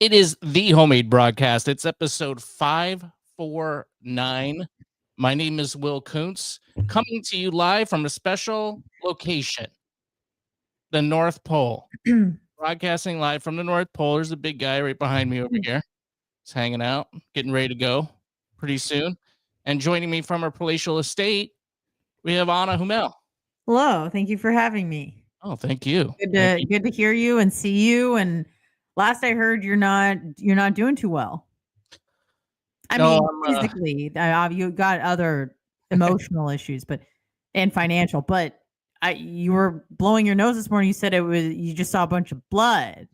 It is the Homemade Broadcast. It's episode 549. My name is Will Kuncz, coming to you live from a special location, the North Pole. Broadcasting live from the North Pole. There's a big guy right behind me over here. He's hanging out, getting ready to go pretty soon. And joining me from our palatial estate, we have Hummel. Hello, thank you for having me. Oh, thank you. Good to hear you and see you. And last I heard, you're not doing too well. I mean, physically, you got other emotional issues, and financial. But you were blowing your nose this morning. You said you just saw a bunch of blood.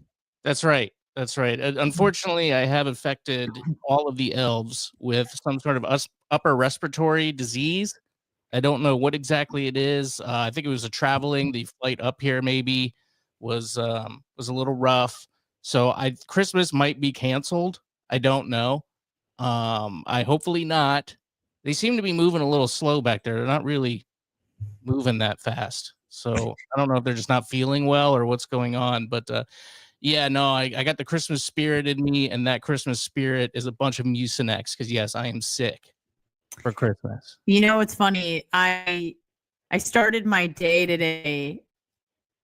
That's right. That's right. Unfortunately, I have affected all of the elves with some sort of upper respiratory disease. I don't know what exactly it is. I think it was the flight up here maybe was a little rough. So Christmas might be canceled. I don't know. I hopefully not. They seem to be moving a little slow back there. They're not really moving that fast. So I don't know if they're just not feeling well or what's going on. But yeah, no, I got the Christmas spirit in me, and that Christmas spirit is a bunch of Mucinex because yes, I am sick for Christmas. You know, it's funny. I started my day today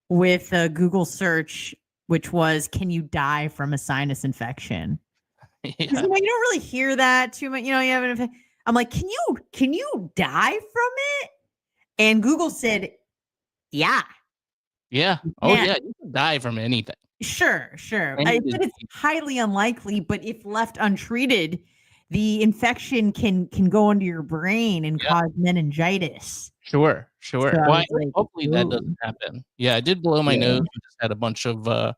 with a Google search, which was, "Can you die from a sinus infection?" Yeah. You don't really hear that too much. You know, I'm like, can you die from it? And Google said, yeah. Yeah. Oh yeah, you can die from anything. Sure. But it's highly unlikely. But if left untreated, the infection can go into your brain and cause meningitis. Sure. So well, hopefully that doesn't happen. Yeah, I did blow my nose. I just had a bunch of, it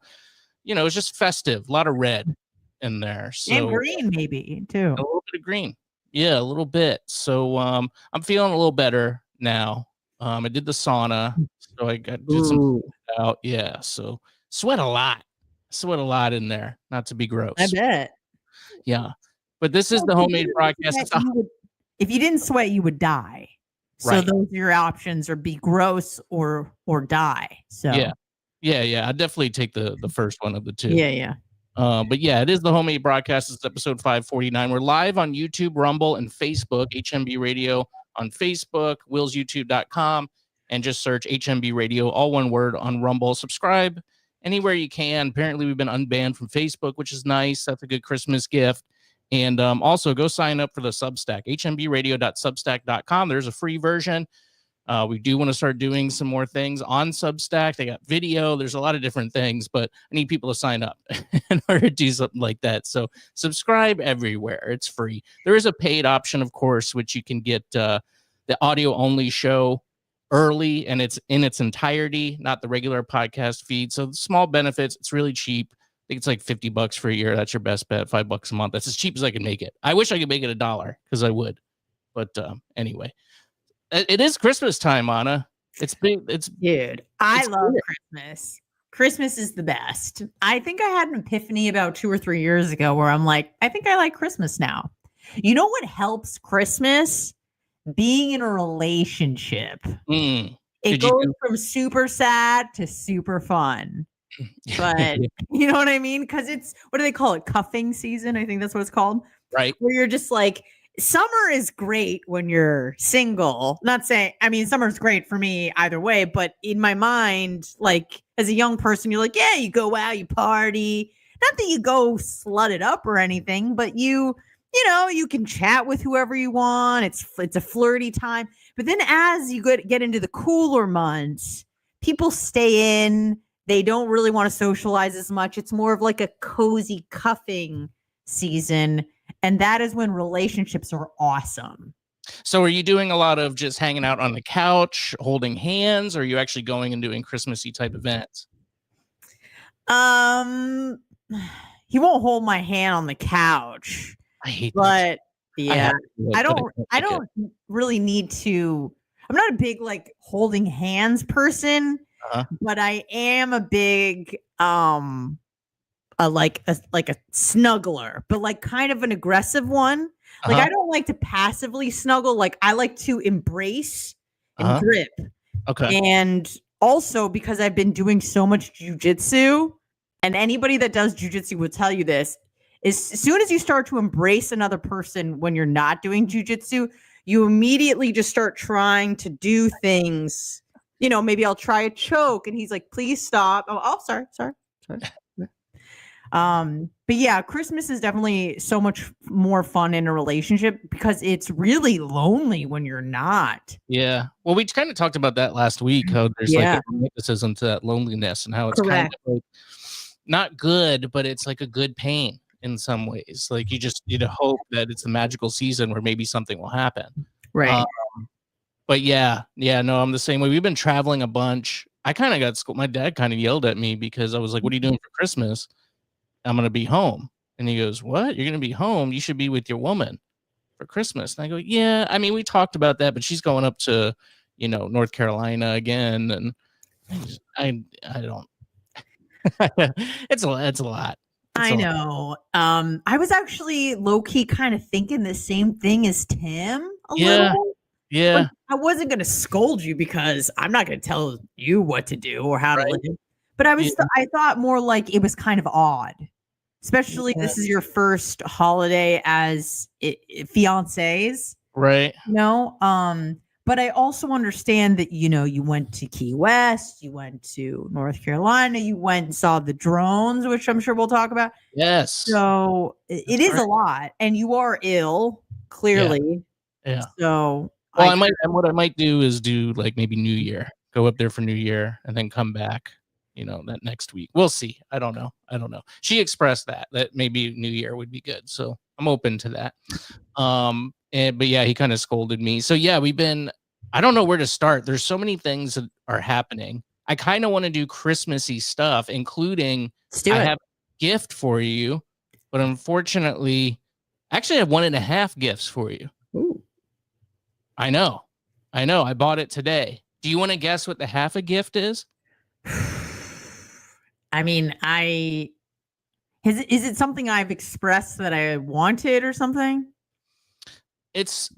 was just festive. A lot of red in there. So, and green maybe too. A little bit of green. Yeah, a little bit. So I'm feeling a little better now. I did the sauna, so I did some out. Yeah, so sweat a lot in there. Not to be gross. I bet. Yeah, but this is the Homemade Broadcast. If you didn't sweat, you would die. So right. Those are your options: or be gross or die. So yeah. I definitely take the first one of the two. Yeah. But yeah, it is the Homemade Broadcast. It's episode 549. We're live on YouTube, Rumble, and Facebook. HMB Radio on Facebook, willsyoutube.com, and just search HMB Radio, all one word, on Rumble. Subscribe anywhere you can. Apparently, we've been unbanned from Facebook, which is nice. That's a good Christmas gift. And also, go sign up for the Substack, hmbradio.substack.com. There's a free version. We do want to start doing some more things on Substack. They got video. There's a lot of different things, but I need people to sign up in order to do something like that. So subscribe everywhere. It's free. There is a paid option, of course, which you can get the audio only show early, and it's in its entirety, not the regular podcast feed. So small benefits. It's really cheap. I think it's like $50 for a year. That's your best bet. $5 a month. That's as cheap as I can make it. I wish I could make it $1 because I would. But anyway. It is Christmas time, Anna. Dude, I love Christmas. Christmas is the best. I think I had an epiphany about 2 or 3 years ago where I'm like, I think I like Christmas now. You know what helps Christmas? Being in a relationship. It goes from super sad to super fun. But you know what I mean? Because it's, what do they call it? Cuffing season. I think that's what it's called. Right. Where you're just like, summer is great when you're single. Not saying, I mean, summer's great for me either way, but in my mind, like as a young person, you're like, yeah, you go out, you party. Not that you go slut it up or anything, but you can chat with whoever you want. It's a flirty time. But then as you get into the cooler months, people stay in. They don't really want to socialize as much. It's more of like a cozy cuffing season. And that is when relationships are awesome. So are you doing a lot of just hanging out on the couch, holding hands, or are you actually going and doing Christmassy type events? He won't hold my hand on the couch. I hate that. But yeah, I don't really need to. I'm not a big like holding hands person, but I am a big like a snuggler, but like kind of an aggressive one. Like I don't like to passively snuggle. Like I like to embrace and grip. Okay. And also because I've been doing so much jujitsu, And anybody that does jujitsu will tell you this. As soon as you start to embrace another person when you're not doing jujitsu, you immediately just start trying to do things. You know, maybe I'll try a choke, and he's like, "Please stop." Oh, sorry. But yeah, Christmas is definitely so much more fun in a relationship because it's really lonely when you're not. Yeah. Well, we kind of talked about that last week, how there's like Yeah. a romanticism to that loneliness and how it's kind Correct. of like not good, but it's like a good pain in some ways. Like you hope that it's the magical season where maybe something will happen. Right. But yeah, no, I'm the same way. We've been traveling a bunch. I kind of got school. My dad kind of yelled at me because I was like, "What are you doing for Christmas?" I'm going to be home. And he goes, "What? You're going to be home? You should be with your woman for Christmas." And I go, "Yeah, I mean, we talked about that, but she's going up to, North Carolina again." And I don't, it's a lot. It's a lot. I know. I was actually low key kind of thinking the same thing as Tim a little. Yeah. Like, I wasn't going to scold you because I'm not going to tell you what to do or how to live. But I thought more like it was kind of odd, especially this is your first holiday as fiancés, right? But I also understand that you went to Key West, you went to North Carolina, you went and saw the drones, which I'm sure we'll talk about. Yes. So it is a lot, and you are ill, clearly. Yeah. So well, what I might do is do like maybe New Year, go up there for New Year, and then come back. That next week. We'll see. I don't know. She expressed that maybe New Year would be good. So I'm open to that. But yeah, he kind of scolded me. So yeah, I don't know where to start. There's so many things that are happening. I kind of want to do Christmassy stuff, including I have a gift for you, but unfortunately, actually I have 1.5 gifts for you. Ooh. I know. I bought it today. Do you want to guess what the half a gift is? I mean, is it something I've expressed that I wanted or something? It's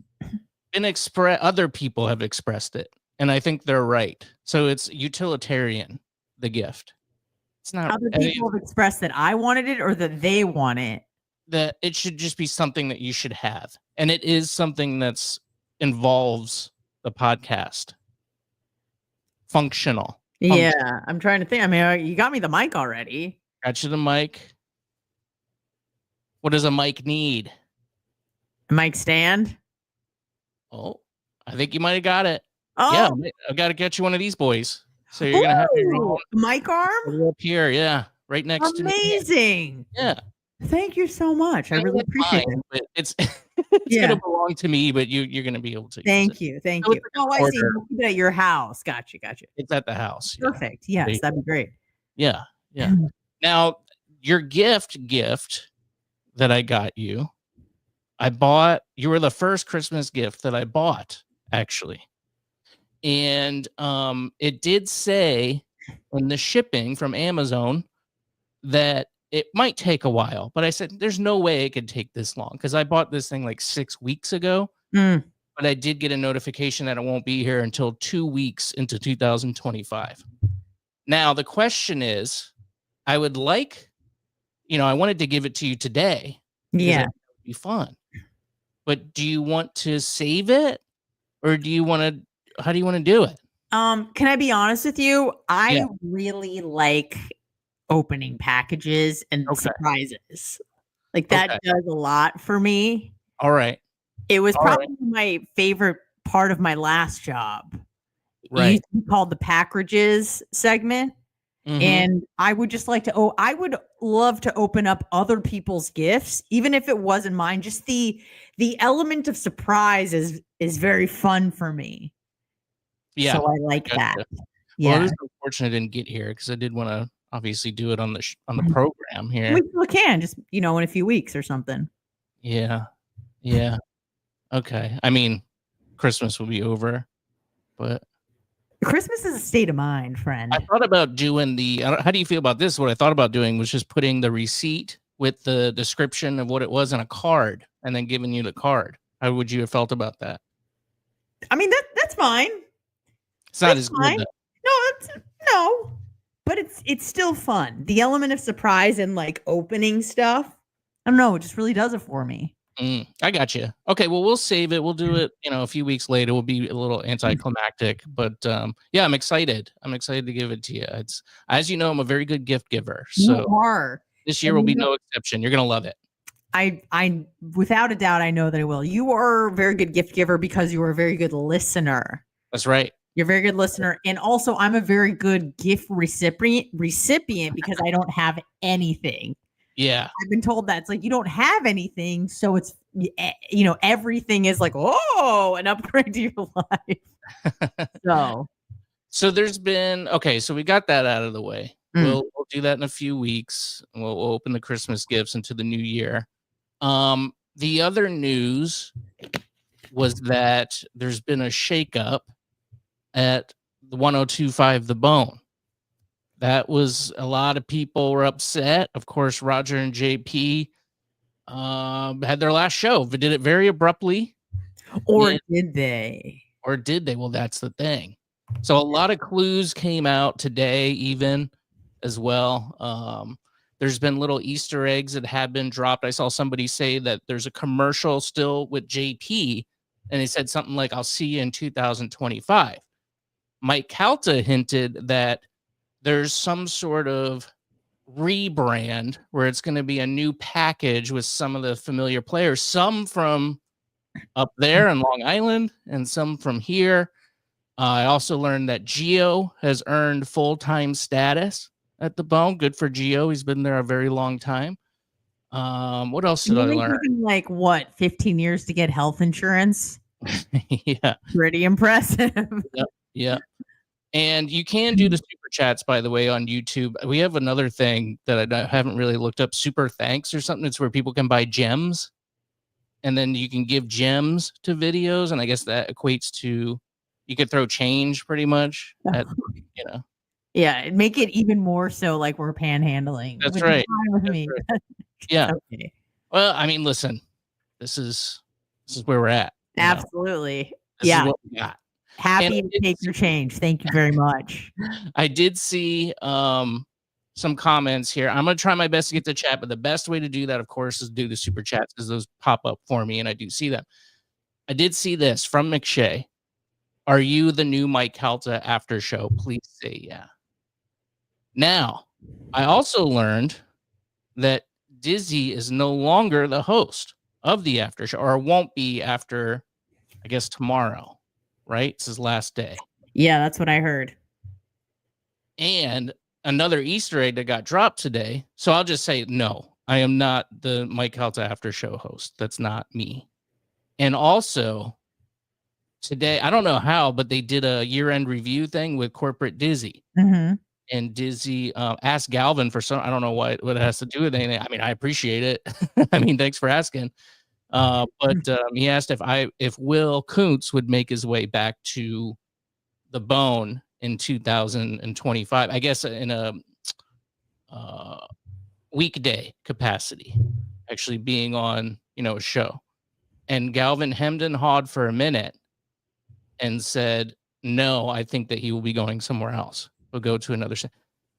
been other people have expressed it, and I think they're right. So it's utilitarian, the gift. It's not other people have expressed that I wanted it or that they want it. That it should just be something that you should have. And it is something that's involves the podcast. Functional. Yeah, I'm trying to think. I mean, you got me the mic already. Got you the mic. What does a mic need? A mic stand? Oh, I think you might have got it. Oh, yeah, I got to get you one of these boys. So you're gonna have your mic arm up here. Yeah, right next to me. Amazing. Yeah. Thank you so much. I really appreciate it. But it's gonna belong to me, but you're gonna be able to. Thank you. Oh, I see. You keep it at your house. Gotcha. It's at the house. Perfect. Yes, that'd be great. Yeah. Now, your gift that I got you, you were the first Christmas gift that I bought, actually. And it did say in the shipping from Amazon that it might take a while, but I said, there's no way it could take this long because I bought this thing like 6 weeks ago. But I did get a notification that it won't be here until 2 weeks into 2025. Now, the question is, I would like, I wanted to give it to you today. Yeah. It would be fun. But do you want to save it or how do you want to do it? Can I be honest with you? I really like opening packages and surprises. Like that does a lot for me. All right. It was probably my favorite part of my last job. Right. It used to be called the packages segment. And I would just like to, I would love to open up other people's gifts, even if it wasn't mine. Just the element of surprise is very fun for me. Yeah. So I like that. Yeah. Well, it was unfortunate I didn't get here because I did want to obviously do it on the program here. We still can, just, in a few weeks or something. Yeah. Okay. I mean, Christmas will be over, but Christmas is a state of mind, friend. I thought about doing how do you feel about this? What I thought about doing was just putting the receipt with the description of what it was in a card and then giving you the card. How would you have felt about that? I mean, that's fine. It's not as good. No. but it's still fun. The element of surprise and like opening stuff, I don't know, it just really does it for me. I got you. Okay, well, we'll save it. We'll do it, a few weeks later. We'll be a little anticlimactic, but yeah, I'm excited. I'm excited to give it to you. It's, as you know, I'm a very good gift giver. So You are. this year will be no exception. You're gonna love it. I without a doubt, I know that I will. You are a very good gift giver because you are a very good listener. That's right. You're a very good listener. And also I'm a very good gift recipient because I don't have anything. Yeah. I've been told that it's like you don't have anything, so it's everything is like, oh, an upgrade to your life. So there's been so we got that out of the way. We'll do that in a few weeks. We'll open the Christmas gifts into the new year. The other news was that there's been a shakeup at the 102.5 The Bone. That was, a lot of people were upset. Of course, Roger and JP had their last show, but did it very abruptly. Or did they? Well, that's the thing. So a lot of clues came out today, even as well. There's been little Easter eggs that have been dropped. I saw somebody say that there's a commercial still with JP, and they said something like, "I'll see you in 2025." Mike Calta hinted that there's some sort of rebrand where it's going to be a new package with some of the familiar players, some from up there in Long Island and some from here. I also learned that Gio has earned full-time status at the Bone. Good for Gio. He's been there a very long time. What else did I learn? Like what, 15 years to get health insurance? Yeah. Pretty impressive. Yeah. And you can do the super chats, by the way, on YouTube. We have another thing that I haven't really looked up, super thanks or something. It's where people can buy gems, and then you can give gems to videos. And I guess that equates to, you could throw change pretty much at, Yeah, make it even more so like we're panhandling. That's right. With me. Right. Yeah. Okay. Well, I mean, listen, this is where we're at. Absolutely. This is what we got. Happy to take your change. Thank you very much. I did see some comments here. I'm going to try my best to get to chat, but the best way to do that, of course, is do the super chats because those pop up for me and I do see them. I did see this from McShay. Are you the new Mike Calta after show? Please say yeah. Now, I also learned that Dizzy is no longer the host of the after show, or won't be after, I guess, tomorrow. Right? It's his last day. Yeah, that's what I heard. And another Easter egg that got dropped today. So I'll just say, no, I am not the Mike Calta after show host. That's not me. And also today, I don't know how, but they did a year-end review thing with corporate Dizzy. Mm-hmm. And Dizzy asked Galvin for some, I don't know what it has to do with anything. I mean, I appreciate it. I mean, thanks for asking. But he asked if Will Kuncz would make his way back to the Bone in 2025, I guess in a weekday capacity, actually being on, a show. And Galvin hemmed and hawed for a minute and said, no, I think that he will be going somewhere else. We'll go to another show.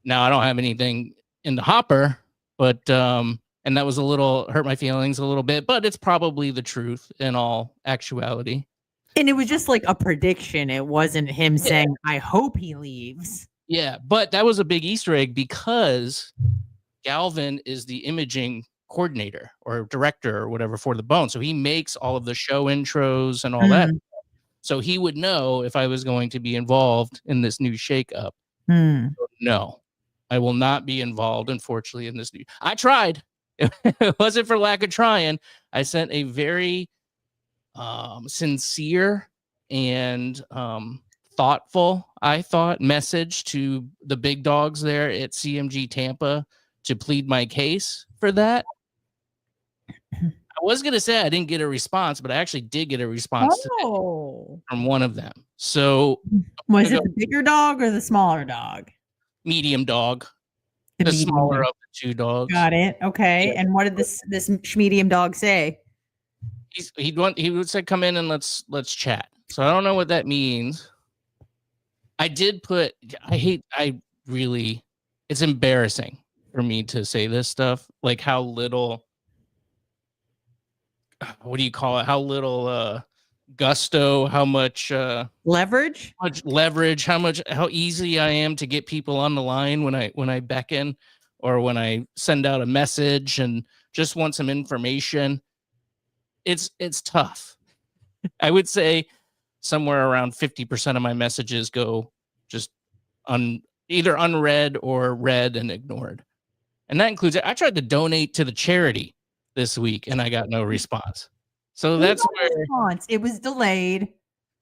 Now, I don't have anything in the hopper, but and that was a little hurt my feelings a little bit, but it's probably the truth in all actuality. And it was just like a prediction. It wasn't him saying, I hope he leaves. Yeah, but that was a big Easter egg because Galvin is the imaging coordinator or director or whatever for the Bone. So he makes all of the show intros and all that. So he would know if I was going to be involved in this new shakeup. So no, I will not be involved, unfortunately, in this new. I tried. It wasn't for lack of trying. I sent a very sincere and thoughtful, I thought, message to the big dogs there at CMG Tampa to plead my case for that. I was going to say I didn't get a response, but I actually did get a response today from one of them. So was it the bigger dog or the smaller dog? Medium dog. The smaller of the two dogs. Got it. Okay. Yeah. And what did this medium dog say? He would say, come in and let's chat. So I don't know what that means. I did put, I really it's embarrassing for me to say this stuff, like how little, what do you call it? How little gusto, how much Leverage? leverage, how easy I am to get people on the line when I beckon or when I send out a message and just want some information. It's tough. I would say somewhere around 50% of my messages go just either unread or read and ignored. And that includes, I tried to donate to the charity this week and I got no response. So that's where response. It was delayed.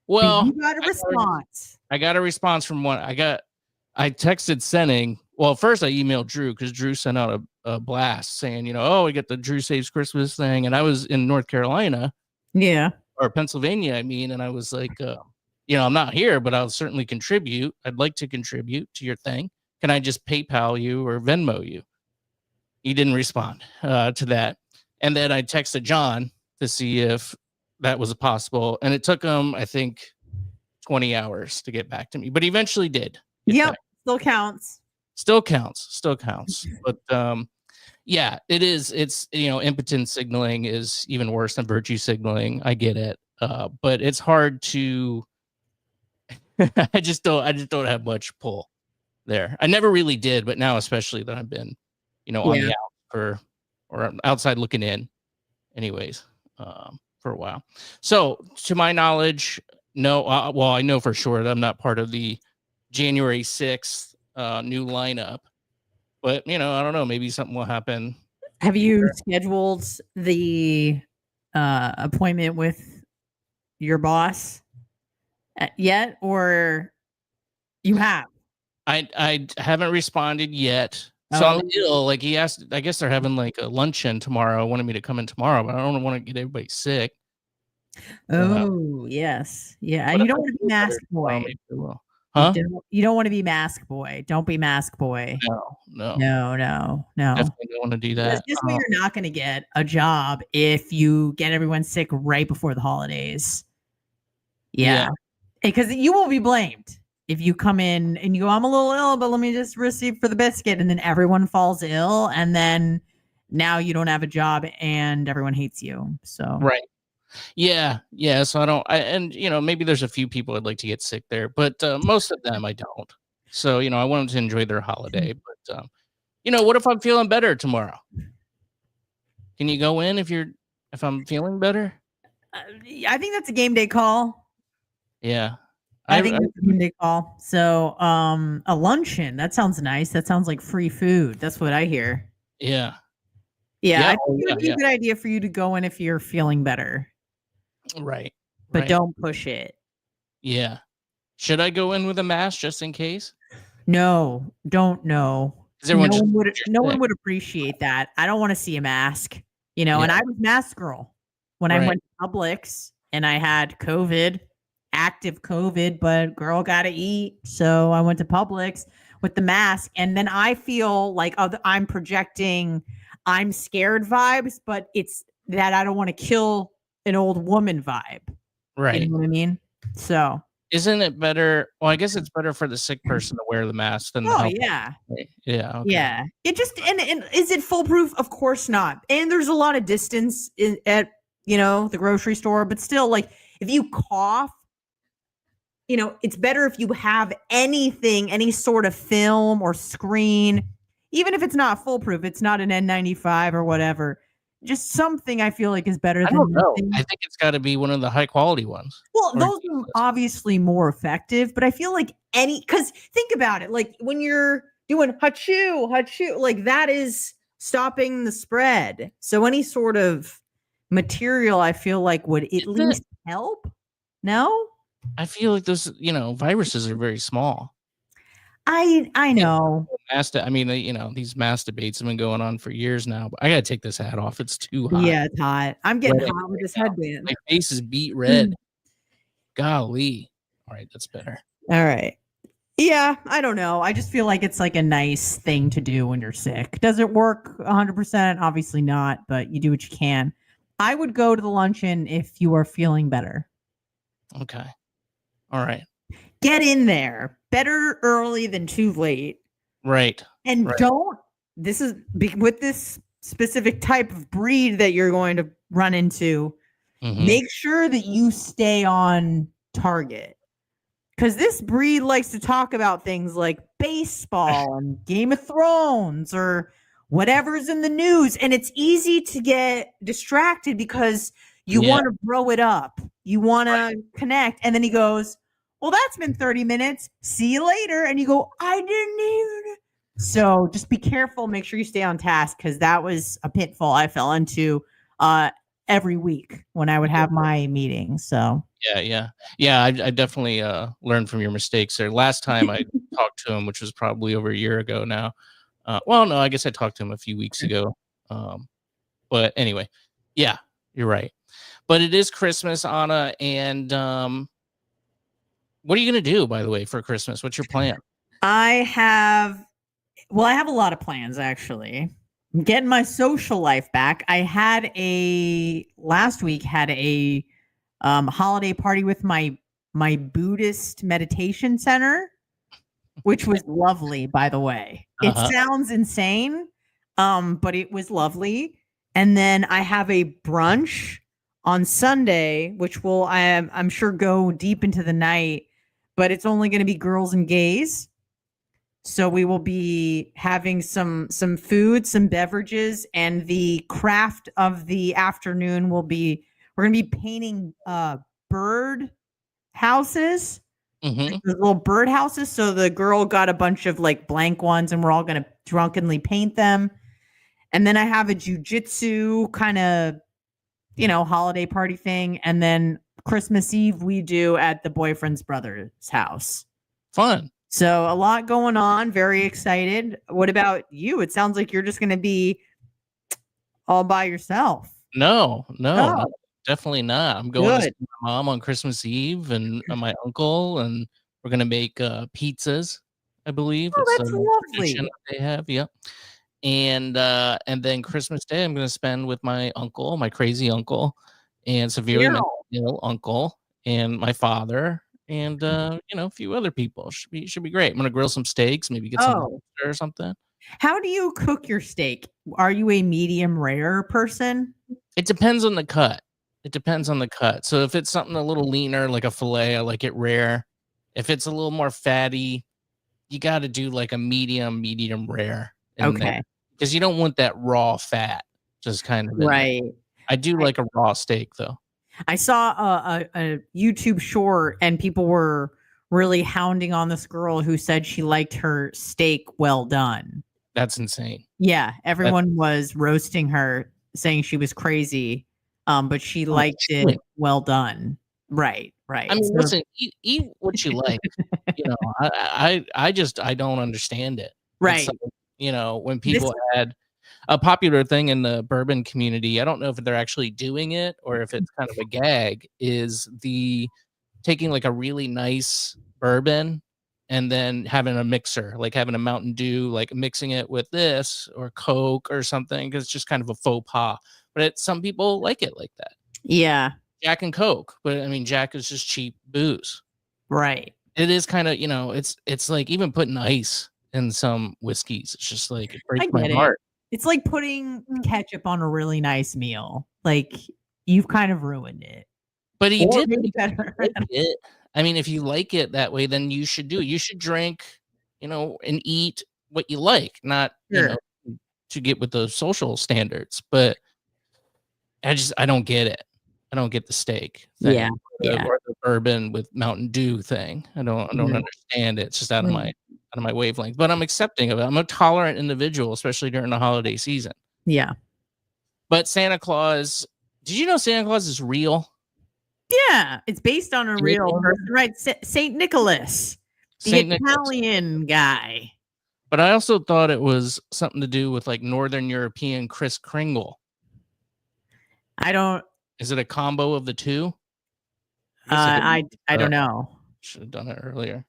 Well, you got a response. I got a response from one. I texted sending. Well, first I emailed Drew because Drew sent out a blast saying, oh, we got the Drew Saves Christmas thing. And I was in North Carolina. Yeah. Or Pennsylvania, I mean. And I was like, I'm not here, but I'll certainly contribute. I'd like to contribute to your thing. Can I just PayPal you or Venmo you? He didn't respond to that. And then I texted John to see if that was possible. And it took him, I think, 20 hours to get back to me, but he eventually did. Yep. Still counts. Still counts. But yeah, it is. It's, impotent signaling is even worse than virtue signaling. I get it. But it's hard to, I just don't have much pull there. I never really did, but now, especially that I've been, on the out or outside looking in anyways, for a while. So to my knowledge, no, well, I know for sure that I'm not part of the January 6th new lineup, but I don't know, maybe something will happen. Have you scheduled the appointment with your boss yet, or you have? I haven't responded yet. So I'm ill. Like he asked, I guess they're having like a luncheon tomorrow. Wanted me to come in tomorrow, but I don't want to get everybody sick. Oh, yes. Yeah. And you don't want to be mask boy. Huh? You don't want to be mask boy. Don't be mask boy. No. Definitely don't want to do that. This way you're not going to get a job if you get everyone sick right before the holidays. Yeah. Because you will be blamed. If you come in and you go, I'm a little ill, but let me just receive for the biscuit. And then everyone falls ill. And then now you don't have a job and everyone hates you. So, right. Yeah. So maybe there's a few people I'd like to get sick there, but most of them I don't. So, I want them to enjoy their holiday. But, what if I'm feeling better tomorrow? Can you go in if I'm feeling better? I think that's a game day call. Yeah. I think that's a game day call. So, a luncheon, that sounds nice. That sounds like free food. That's what I hear. Yeah. I think it would be a good idea for you to go in if you're feeling better. Right. But don't push it. Yeah. Should I go in with a mask just in case? No, don't know. No one would appreciate that. I don't want to see a mask, and I was mask girl when I went to Publix and I had COVID, active COVID, but girl got to eat. So I went to Publix with the mask. And then I feel like I'm projecting, I'm scared vibes, but it's that I don't want to kill an old woman vibe. Right. You know what I mean? So isn't it better? Well, I guess it's better for the sick person to wear the mask than the yeah. Yeah. Okay. Yeah. It just, and is it foolproof? Of course not. And there's a lot of distance at, the grocery store, but still, like, if you cough, it's better if you have anything, any sort of film or screen, even if it's not foolproof, it's not an N95 or whatever. Just something I feel like is better than nothing. I think it's got to be one of the high quality ones. Well, those are obviously more effective, but I feel like because think about it, like when you're doing hachoo, like that is stopping the spread. So any sort of material I feel like would at least help. No? I feel like those, viruses are very small. I know. I mean, these mask debates have been going on for years now, but I got to take this hat off. It's too hot. Yeah, it's hot. I'm getting hot with this headband. My face is beet red. Golly. All right, that's better. All right. Yeah, I don't know. I just feel like it's like a nice thing to do when you're sick. Does it work 100%? Obviously not, but you do what you can. I would go to the luncheon if you are feeling better. Okay. All right. Get in there. Better early than too late. Right. And Right. this is with this specific type of breed that you're going to run into, make sure that you stay on target. Because this breed likes to talk about things like baseball and Game of Thrones or whatever's in the news. And it's easy to get distracted because you want to blow it up. You want to connect. And then he goes, well, that's been 30 minutes. See you later. And you go, I didn't even. So just be careful. Make sure you stay on task, because that was a pitfall I fell into every week when I would have my meetings. So Yeah. I definitely learned from your mistakes there. Last time I talked to him, which was probably over a year ago now. Well, no, I guess I talked to him a few weeks ago. But anyway, yeah, you're right. But it is Christmas, Anna, and what are you gonna do, by the way, for Christmas? What's your plan? I have a lot of plans, actually. I'm getting my social life back. I had last week had a holiday party with my Buddhist meditation center, which was lovely, by the way. It sounds insane, but it was lovely. And then I have a brunch on Sunday, which will I'm sure go deep into the night, but it's only going to be girls and gays. So we will be having some food, some beverages, and the craft of the afternoon will be, we're going to be painting bird houses, like those little bird houses. So the girl got a bunch of like blank ones, and we're all going to drunkenly paint them. And then I have a jujitsu kind of, holiday party thing. And then Christmas Eve we do at the boyfriend's brother's house. Fun. So a lot going on. Very excited. What about you? It sounds like you're just going to be all by yourself. No, definitely not. I'm going to see my mom on Christmas Eve and my uncle, and we're going to make pizzas, I believe. Oh, that's lovely. They have, yeah. And then Christmas Day, I'm going to spend with my uncle, my crazy uncle, and severely mental ill uncle, and my father, and a few other people. Should be great. I'm gonna grill some steaks, maybe get some lobster or something. How do you cook your steak? Are you a medium rare person? It depends on the cut. So if it's something a little leaner, like a fillet, I like it rare. If it's a little more fatty, you got to do like a medium rare. Okay. Because you don't want that raw fat, just kind of right. I do like a raw steak though. I saw a YouTube short, and people were really hounding on this girl who said she liked her steak well done. That's insane. Yeah, everyone was roasting her, saying she was crazy, but she liked it well done. Right. I mean, listen, eat what you like. I don't understand it. Right. When people had a popular thing in the bourbon community, I don't know if they're actually doing it or if it's kind of a gag, is the taking like a really nice bourbon and then having a mixer, like having a Mountain Dew, like mixing it with this or Coke or something, because it's just kind of a faux pas. But some people like it like that. Yeah. Jack and Coke. But I mean, Jack is just cheap booze. Right. It is kind of, it's like even putting ice in some whiskeys. It's just like, it breaks my heart. It's like putting ketchup on a really nice meal. Like, you've kind of ruined it. But he did better. It. I mean, if you like it that way, then you should do it. You should drink, and eat what you like, not to get with the social standards. But I don't get it. I don't get the steak thing, or the bourbon with Mountain Dew thing. I don't understand it. It's just out of my wavelength. But I'm accepting of it. I'm a tolerant individual, especially during the holiday season. Yeah. But Santa Claus, did you know Santa Claus is real? Yeah, it's based on a real person, right? Saint Nicholas, the Italian guy. But I also thought it was something to do with like Northern European Kris Kringle. Is it a combo of the two? I don't know. Should have done it earlier.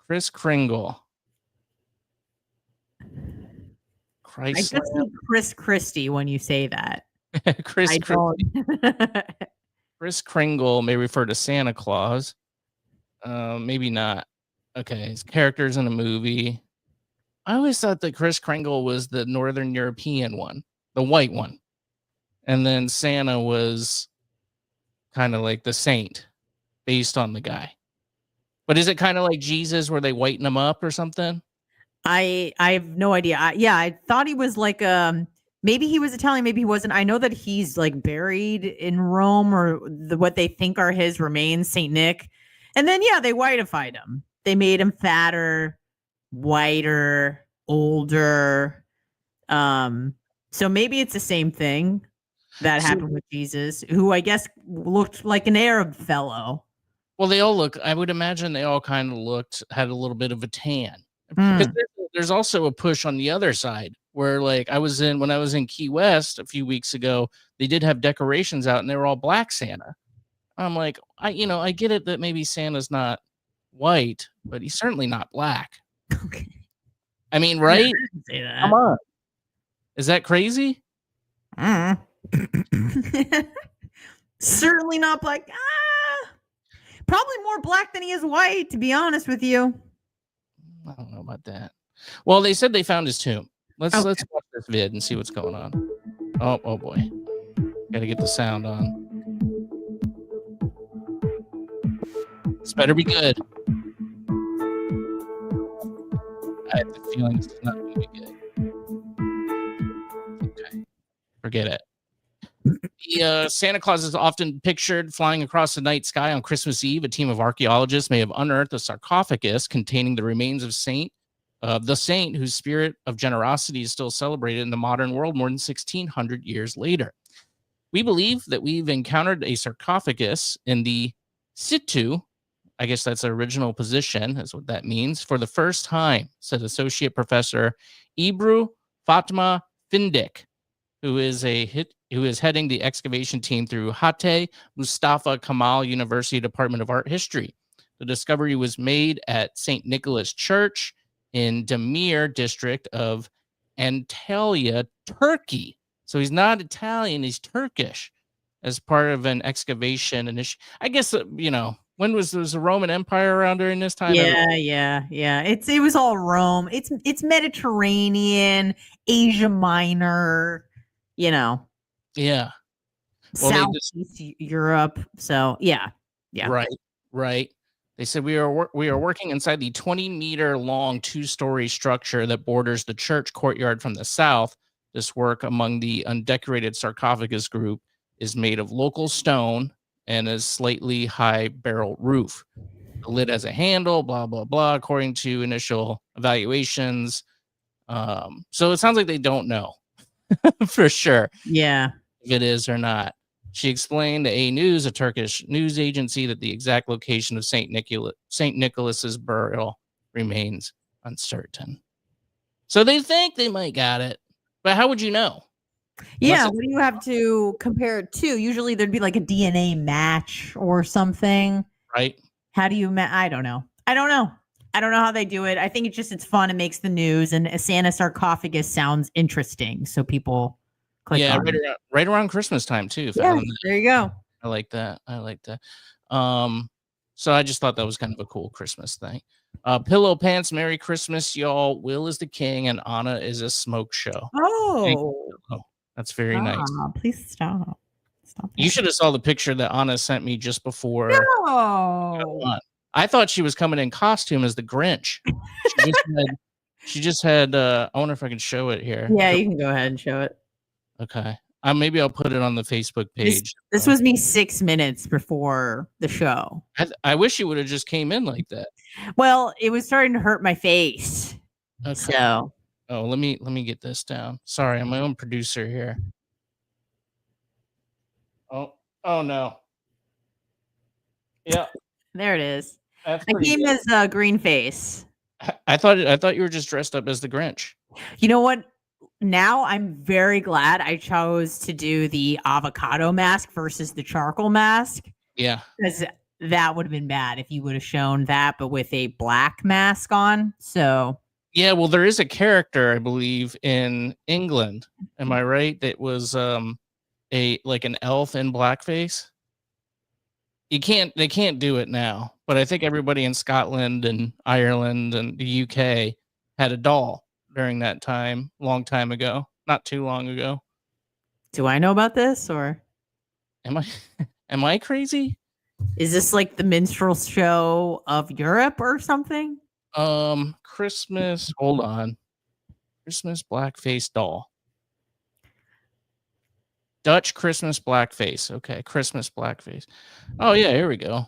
Kris Kringle. I just see Chris Christie when you say that. Kris Kringle may refer to Santa Claus. Maybe not. Okay, his characters in a movie. I always thought that Kris Kringle was the Northern European one, the white one. And then Santa was kind of like the saint based on the guy. But is it kind of like Jesus where they whiten him up or something? I have no idea. I thought he was like maybe he was Italian, maybe he wasn't. I know that he's like buried in Rome or what they think are his remains, Saint Nick. And then they whiteified him. They made him fatter, whiter, older. So maybe it's the same thing that happened with Jesus, who I guess looked like an Arab fellow. Well, they all look, I would imagine they all kind of had a little bit of a tan. Mm. There's also a push on the other side where like when I was in Key West a few weeks ago, they did have decorations out and they were all black Santa. I'm like, I get it that maybe Santa's not white, but he's certainly not black. Okay. I mean, right? I didn't say that. Come on. Is that crazy? Certainly not black. Probably more black than he is white, to be honest with you. I don't know about that. Well, they said they found his tomb. Let's watch this vid and see what's going on. Oh boy. Gotta get the sound on. This better be good. I have the feeling it's not going to be good. Okay. Forget it. The Santa Claus is often pictured flying across the night sky on Christmas Eve. A team of archaeologists may have unearthed a sarcophagus containing the remains of the saint whose spirit of generosity is still celebrated in the modern world more than 1,600 years later. We believe that we've encountered a sarcophagus in the situ, I guess that's original position, is what that means, for the first time, said Associate Professor Ebru Fatma Findik, who is heading the excavation team through Hatay Mustafa Kemal University Department of Art History. The discovery was made at St. Nicholas Church in Demir district of Antalya, Turkey. So he's not Italian, he's Turkish, as part of an excavation initiative. I guess, when was the Roman Empire around during this time? Yeah. It was all Rome. It's Mediterranean, Asia Minor, Yeah. Well, Southeast Europe. So yeah. Right. They said we are working inside the 20-meter long 2-story structure that borders the church courtyard from the south. This work among the undecorated sarcophagus group is made of local stone and a slightly high barrel roof. The lid has a handle, blah, blah, blah, according to initial evaluations. So it sounds like they don't know for sure. Yeah. If it is or not. She explained to A News, a Turkish news agency, that the exact location of St. Nicholas's burial remains uncertain. So they think they might got it, but how would you know? Yeah, what do you have to compare it to? Usually there'd be like a DNA match or something. Right. How do you I don't know. I don't know how they do it. I think it's fun. It makes the news, and a Santa sarcophagus sounds interesting. So people click on it. Right around Christmas time too. Yeah, there you go. I like that. So I just thought that was kind of a cool Christmas thing. Pillow Pants, Merry Christmas, y'all. Will is the king and Anna is a smoke show. Oh, that's very nice. Please stop. You should have saw the picture that Anna sent me just before. No. I thought she was coming in costume as the Grinch. She just had I wonder if I can show it here. Yeah, you can go ahead and show it. Okay. Maybe I'll put it on the Facebook page. This was me 6 minutes before the show. I wish you would have just came in like that. Well, it was starting to hurt my face. Okay. So. Oh, let me get this down. Sorry, I'm my own producer here. Oh no. Yeah. There it is. I came as green face. I thought you were just dressed up as the Grinch. You know what? Now I'm very glad I chose to do the avocado mask versus the charcoal mask. Yeah. Because that would have been bad if you would have shown that, but with a black mask on. So. Yeah, well, there is a character, I believe, in England. Am I right? That was an elf in blackface. They can't do it now, but I think everybody in Scotland and Ireland and the UK had a doll during that time, long time ago, not too long ago. Do I know about this, or Am I am I crazy? is this like the minstrel show of Europe or something? Christmas. Hold on. Christmas blackface doll. Dutch Christmas blackface. Okay, Christmas blackface. Oh yeah, here we go.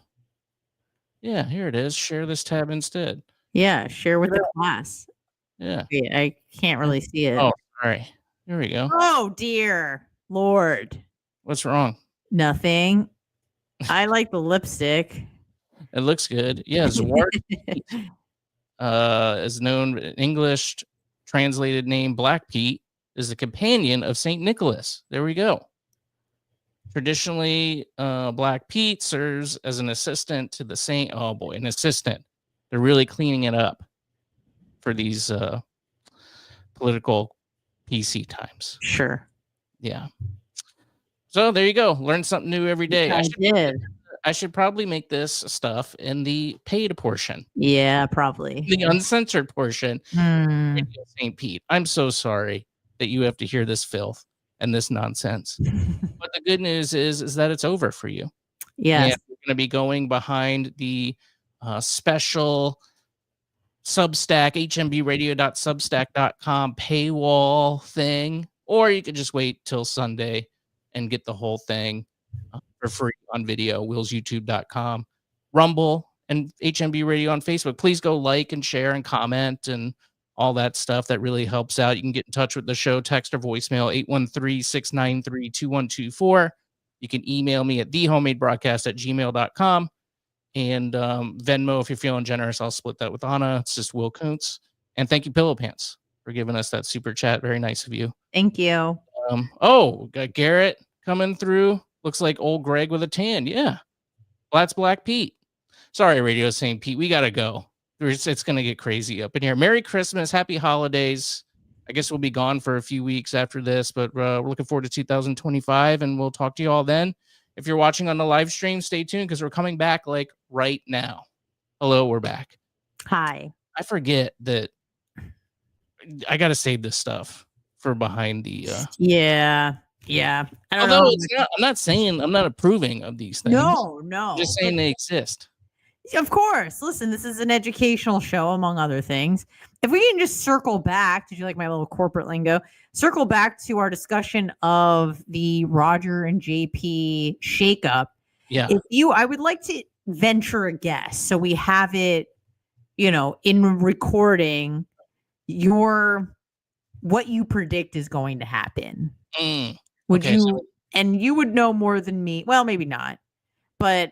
Yeah, here it is. Share this tab instead. Yeah, share with the class. Yeah. Wait, I can't really see it. Oh, sorry. Here we go. Oh dear Lord. What's wrong? Nothing. I like the lipstick. It looks good. Yeah, Zwart is known in English translated name Black Pete is the companion of Saint Nicholas. There we go. Traditionally, Black Pete serves as an assistant to the saint. Oh boy, an assistant. They're really cleaning it up for these political PC times. Sure. Yeah. So there you go. Learn something new every day. I did. I should probably make this stuff in the paid portion. Yeah, probably. The uncensored portion. Hmm. St. Pete, I'm so sorry that you have to hear this filth and this nonsense. But the good news is that it's over for you. Yes. And we're going to be going behind the special Substack, hmbradio.substack.com paywall thing, or you could just wait till Sunday and get the whole thing for free on video, willsyoutube.com, Rumble, and HMB Radio on Facebook. Please go like and share and comment and all that stuff. That really helps out. You can get in touch with the show, text or voicemail, 813-693-2124. You can email me at thehomemadebroadcast@gmail.com. And Venmo, if you're feeling generous, I'll split that with Anna. It's just Will Kuncz. And thank you, Pillow Pants, for giving us that super chat. Very nice of you. Thank you. Got Garrett coming through. Looks like old Greg with a tan. Yeah. That's Black Pete. Sorry, Radio St. Pete. We got to go. It's going to get crazy up in here. Merry Christmas. Happy holidays. I guess we'll be gone for a few weeks after this, but we're looking forward to 2025, and we'll talk to you all then. If you're watching on the live stream, stay tuned because we're coming back like right now. Hello, we're back. Hi. I forget that I got to save this stuff for behind the. Yeah. I don't Although know. it's not, I'm not saying I'm not approving of these things. No. I'm just saying they exist. Of course. Listen, this is an educational show, among other things. If we can just circle back, did you like my little corporate lingo? Circle back to our discussion of the Roger and JP shakeup. Yeah. I would like to venture a guess. So we have it, in recording what you predict is going to happen. Would you, and you would know more than me. Well, maybe not, but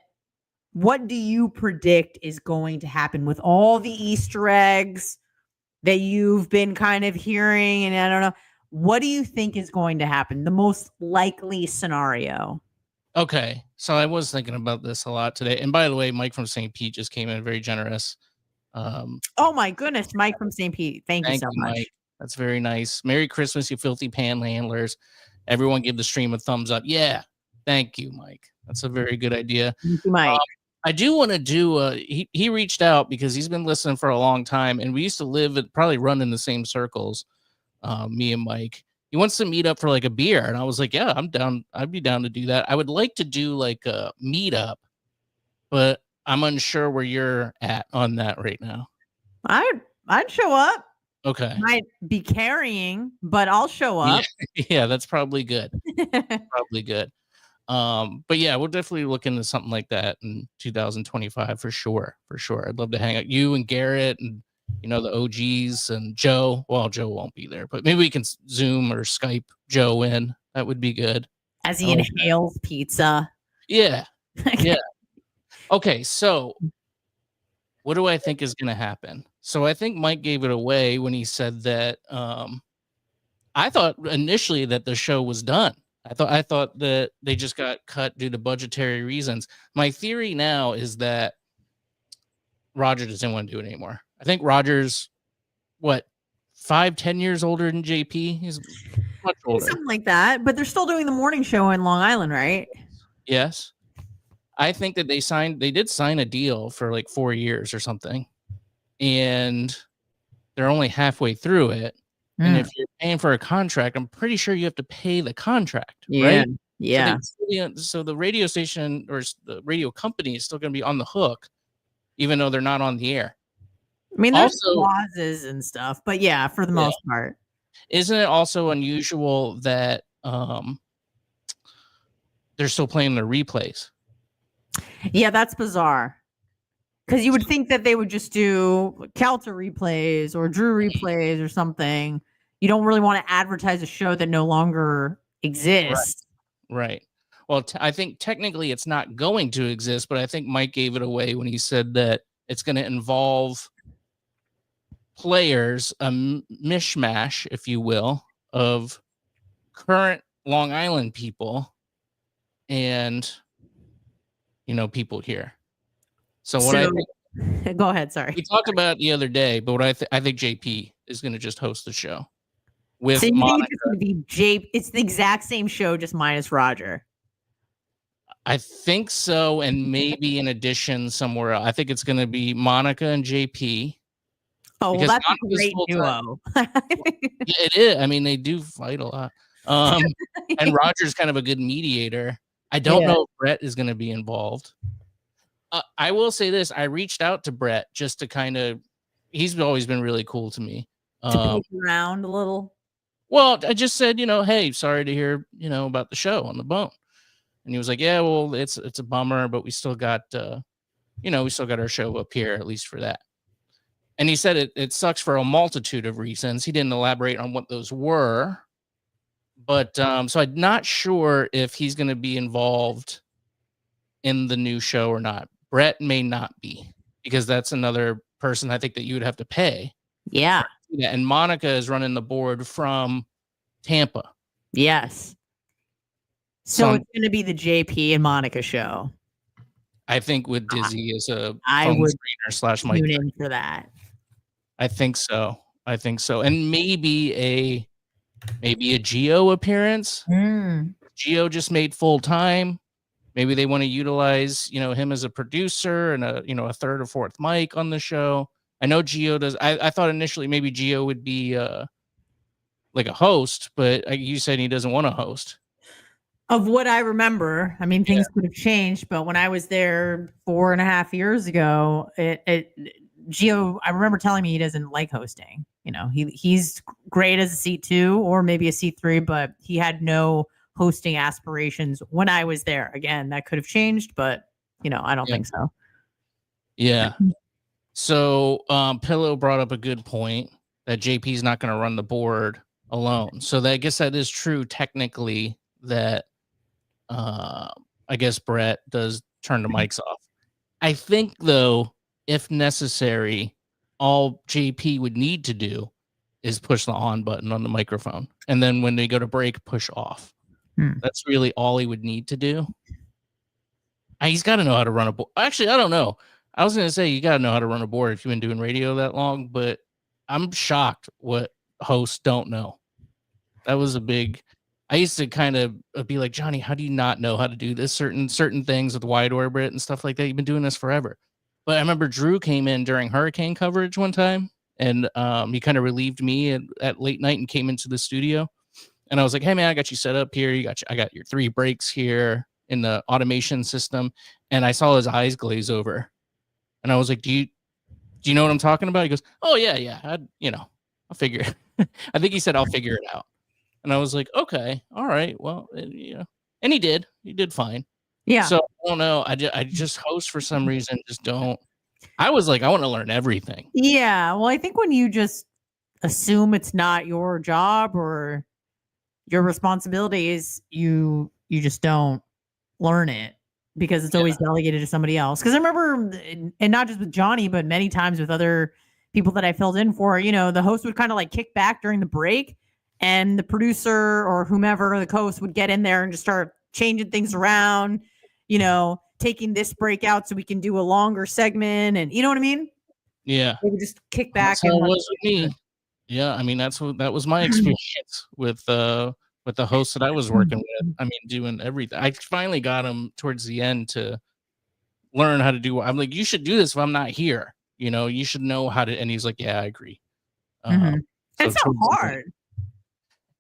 what do you predict is going to happen with all the Easter eggs that you've been kind of hearing? And I don't know. What do you think is going to happen? The most likely scenario. Okay. So I was thinking about this a lot today. And by the way, Mike from St. Pete just came in very generous. Oh my goodness. Mike from St. Pete. Thank you so much. Mike. That's very nice. Merry Christmas, you filthy panhandlers. Everyone give the stream a thumbs up. Yeah. Thank you, Mike. That's a very good idea. Thank you, Mike. I do want to do, he reached out because he's been listening for a long time, and we used to live and probably run in the same circles, me and Mike. He wants to meet up for like a beer, and I was like, yeah, I'm down. I'd be down to do that. I would like to do like a meetup, but I'm unsure where you're at on that right now. I'd show up. Okay. Might be carrying, but I'll show up. Yeah, that's probably good. Probably good. But yeah, we'll definitely look into something like that in 2025 for sure. I'd love to hang out. You and Garrett and the OGs and Joe. Well, Joe won't be there, but maybe we can Zoom or Skype Joe in. That would be good. As he inhales pizza. Yeah. Yeah. Okay, so what do I think is going to happen? So I think Mike gave it away when he said that I thought initially that the show was done. I thought that they just got cut due to budgetary reasons. My theory now is that Roger doesn't want to do it anymore. I think Roger's 5-10 years older than JP. He's much older. Something like that. But they're still doing the morning show in Long Island, right? Yes. I think that they did sign a deal for like 4 years or something. And they're only halfway through it. And if you're paying for a contract, I'm pretty sure you have to pay the contract, Yeah. right? Yeah. So the radio station or the radio company is still going to be on the hook, even though they're not on the air. I mean, there's Also, clauses and stuff, but yeah, for the most part. Isn't it also unusual that they're still playing the replays? Yeah, that's bizarre. Because you would think that they would just do Calter replays or Drew replays or something. You don't really want to advertise a show that no longer exists. Right. Well, I think technically it's not going to exist, but I think Mike gave it away when he said that it's going to involve players, a mishmash, if you will, of current Long Island people and, people here. So what I think, go ahead. Sorry. we talked about the other day, but what I think JP is going to just host the show with So you Monica. think it's going to be it's the exact same show, just minus Roger? I think so, and maybe in addition somewhere else. I think it's going to be Monica and JP. Oh, well, that's a great duo. It is. I mean, they do fight a lot. And Roger's kind of a good mediator. I don't know if Brett is going to be involved. I will say this. I reached out to Brett just to kind of, he's always been really cool to me. To poke around a little. Well, I just said, hey, sorry to hear, about the show on the bone. And he was like, yeah, well, it's a bummer, but we still got, we still got our show up here, at least for that. And he said it sucks for a multitude of reasons. He didn't elaborate on what those were. But so I'm not sure if he's going to be involved in the new show or not. Brett may not be, because that's another person I think that you would have to pay. Yeah. And Monica is running the board from Tampa. Yes. So it's going to be the JP and Monica show. I think with Dizzy as a I would screener / Mike. Tune in for that. I think so. And maybe a Geo appearance. Geo just made full time. Maybe they want to utilize, him as a producer and a third or fourth mic on the show. I know Geo does. I thought initially maybe Geo would be like a host, but you said he doesn't want to host. Of what I remember, I mean, things could have changed, but when I was there 4.5 years ago, Geo, I remember telling me he doesn't like hosting. He's great as a C2 or maybe a C3, but he had no hosting aspirations when I was there. Again, that could have changed, but I don't think so. Yeah. So Pillow brought up a good point that JP's not going to run the board alone. So I guess that is true technically, that I guess Brett does turn the mics off. I think though, if necessary, all JP would need to do is push the on button on the microphone. And then when they go to break, push off. That's really all he would need to do. He's got to know how to run a board. Actually, I don't know. I was going to say you got to know how to run a board if you've been doing radio that long, but I'm shocked what hosts don't know. That was a big... I used to kind of be like, Johnny, how do you not know how to do this? Certain things with wide orbit and stuff like that. You've been doing this forever. But I remember Drew came in during hurricane coverage one time, and he kind of relieved me at late night and came into the studio. And I was like, hey, man, I got you set up here. I got your 3 breaks here in the automation system. And I saw his eyes glaze over. And I was like, do you know what I'm talking about? He goes, oh, yeah. I'll figure it. I think he said, I'll figure it out. And I was like, okay, all right. Well, and he did fine. Yeah. So I don't know. I just host for some reason. Just don't. I was like, I want to learn everything. Yeah. Well, I think when you just assume it's not your job or your responsibilities, you just don't learn it because it's always delegated to somebody else. Because I remember, and not just with Johnny, but many times with other people that I filled in for, the host would kind of like kick back during the break, and the producer or whomever, the co-host, would get in there and just start changing things around, taking this break out so we can do a longer segment. And you know what I mean? Yeah. They would just kick back. That's how it was with me. Yeah. I mean, that was my experience with the host that I was working with. I mean, doing everything. I finally got him towards the end to learn how to do. I'm like, you should do this if I'm not here. You should know how to. And he's like, yeah, I agree. It's so hard.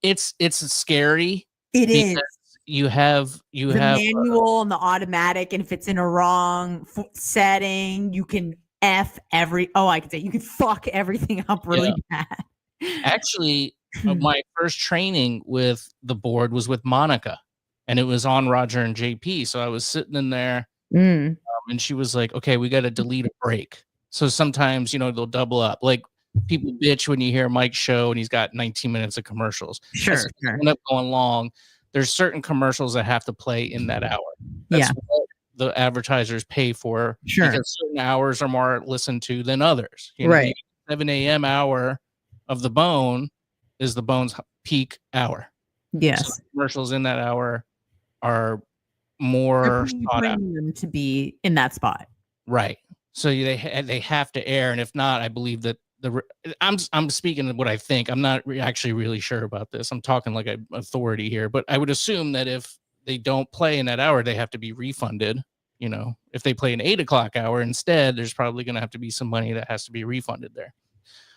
It's scary. It is. You have the manual and the automatic, and if it's in a wrong setting, you can I can say you can fuck everything up really bad. Actually, my first training with the board was with Monica, and it was on Roger and JP. So I was sitting in there, and she was like, "Okay, we got to delete a break." So sometimes, they'll double up. Like people bitch when you hear Mike's show and he's got 19 minutes of commercials. Sure. End up going long. There's certain commercials that have to play in that hour. That's what the advertisers pay for. Sure. Because certain hours are more listened to than others. Right. 7 a.m. hour of the Bone is the Bone's peak hour. Yes. So commercials in that hour are more premium to be in that spot. Right. So they have to air, and if not, I believe that I'm speaking of what I think. I'm not actually really sure about this. I'm talking like an authority here, but I would assume that if they don't play in that hour, they have to be refunded. If they play an 8 o'clock hour instead, there's probably going to have to be some money that has to be refunded there.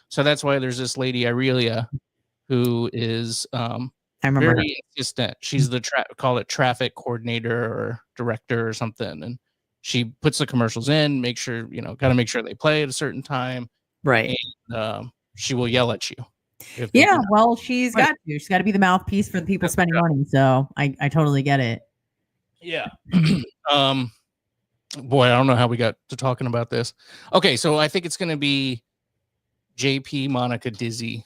So that's why there's this lady Aurelia, who is I remember very insistent. She's the call it traffic coordinator or director or something, and she puts the commercials in, make sure got to make sure they play at a certain time. Right. And she will yell at you. Yeah, well, she's got to. She's got to be the mouthpiece for the people spending money. So I totally get it. Yeah. Boy, I don't know how we got to talking about this. Okay, so I think it's going to be JP, Monica, Dizzy.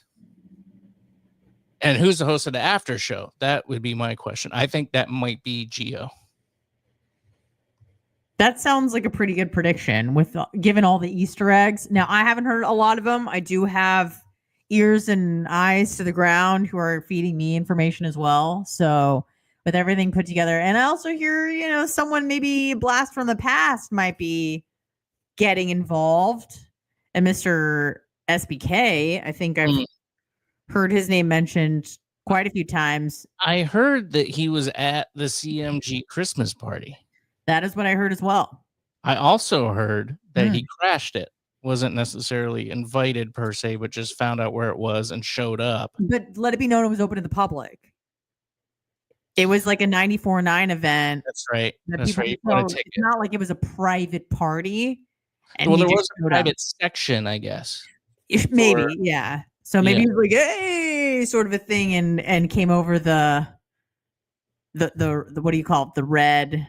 And who's the host of the after show? That would be my question. I think that might be Gio. That sounds like a pretty good prediction with given all the Easter eggs. Now, I haven't heard a lot of them. I do have ears and eyes to the ground who are feeding me information as well. So with everything put together, and I also hear, someone maybe a blast from the past might be getting involved. And Mr. SBK, I think I've heard his name mentioned quite a few times. I heard that he was at the CMG Christmas party. That is what I heard as well. I also heard that he crashed it. Wasn't necessarily invited per se, but just found out where it was and showed up. But let it be known it was open to the public. It was like a 94.9 event. That's right. That's right. It's not like it was a private party. And there was a private section, I guess. Maybe, yeah. So maybe it was like, hey, sort of a thing, and came over the what do you call it? The red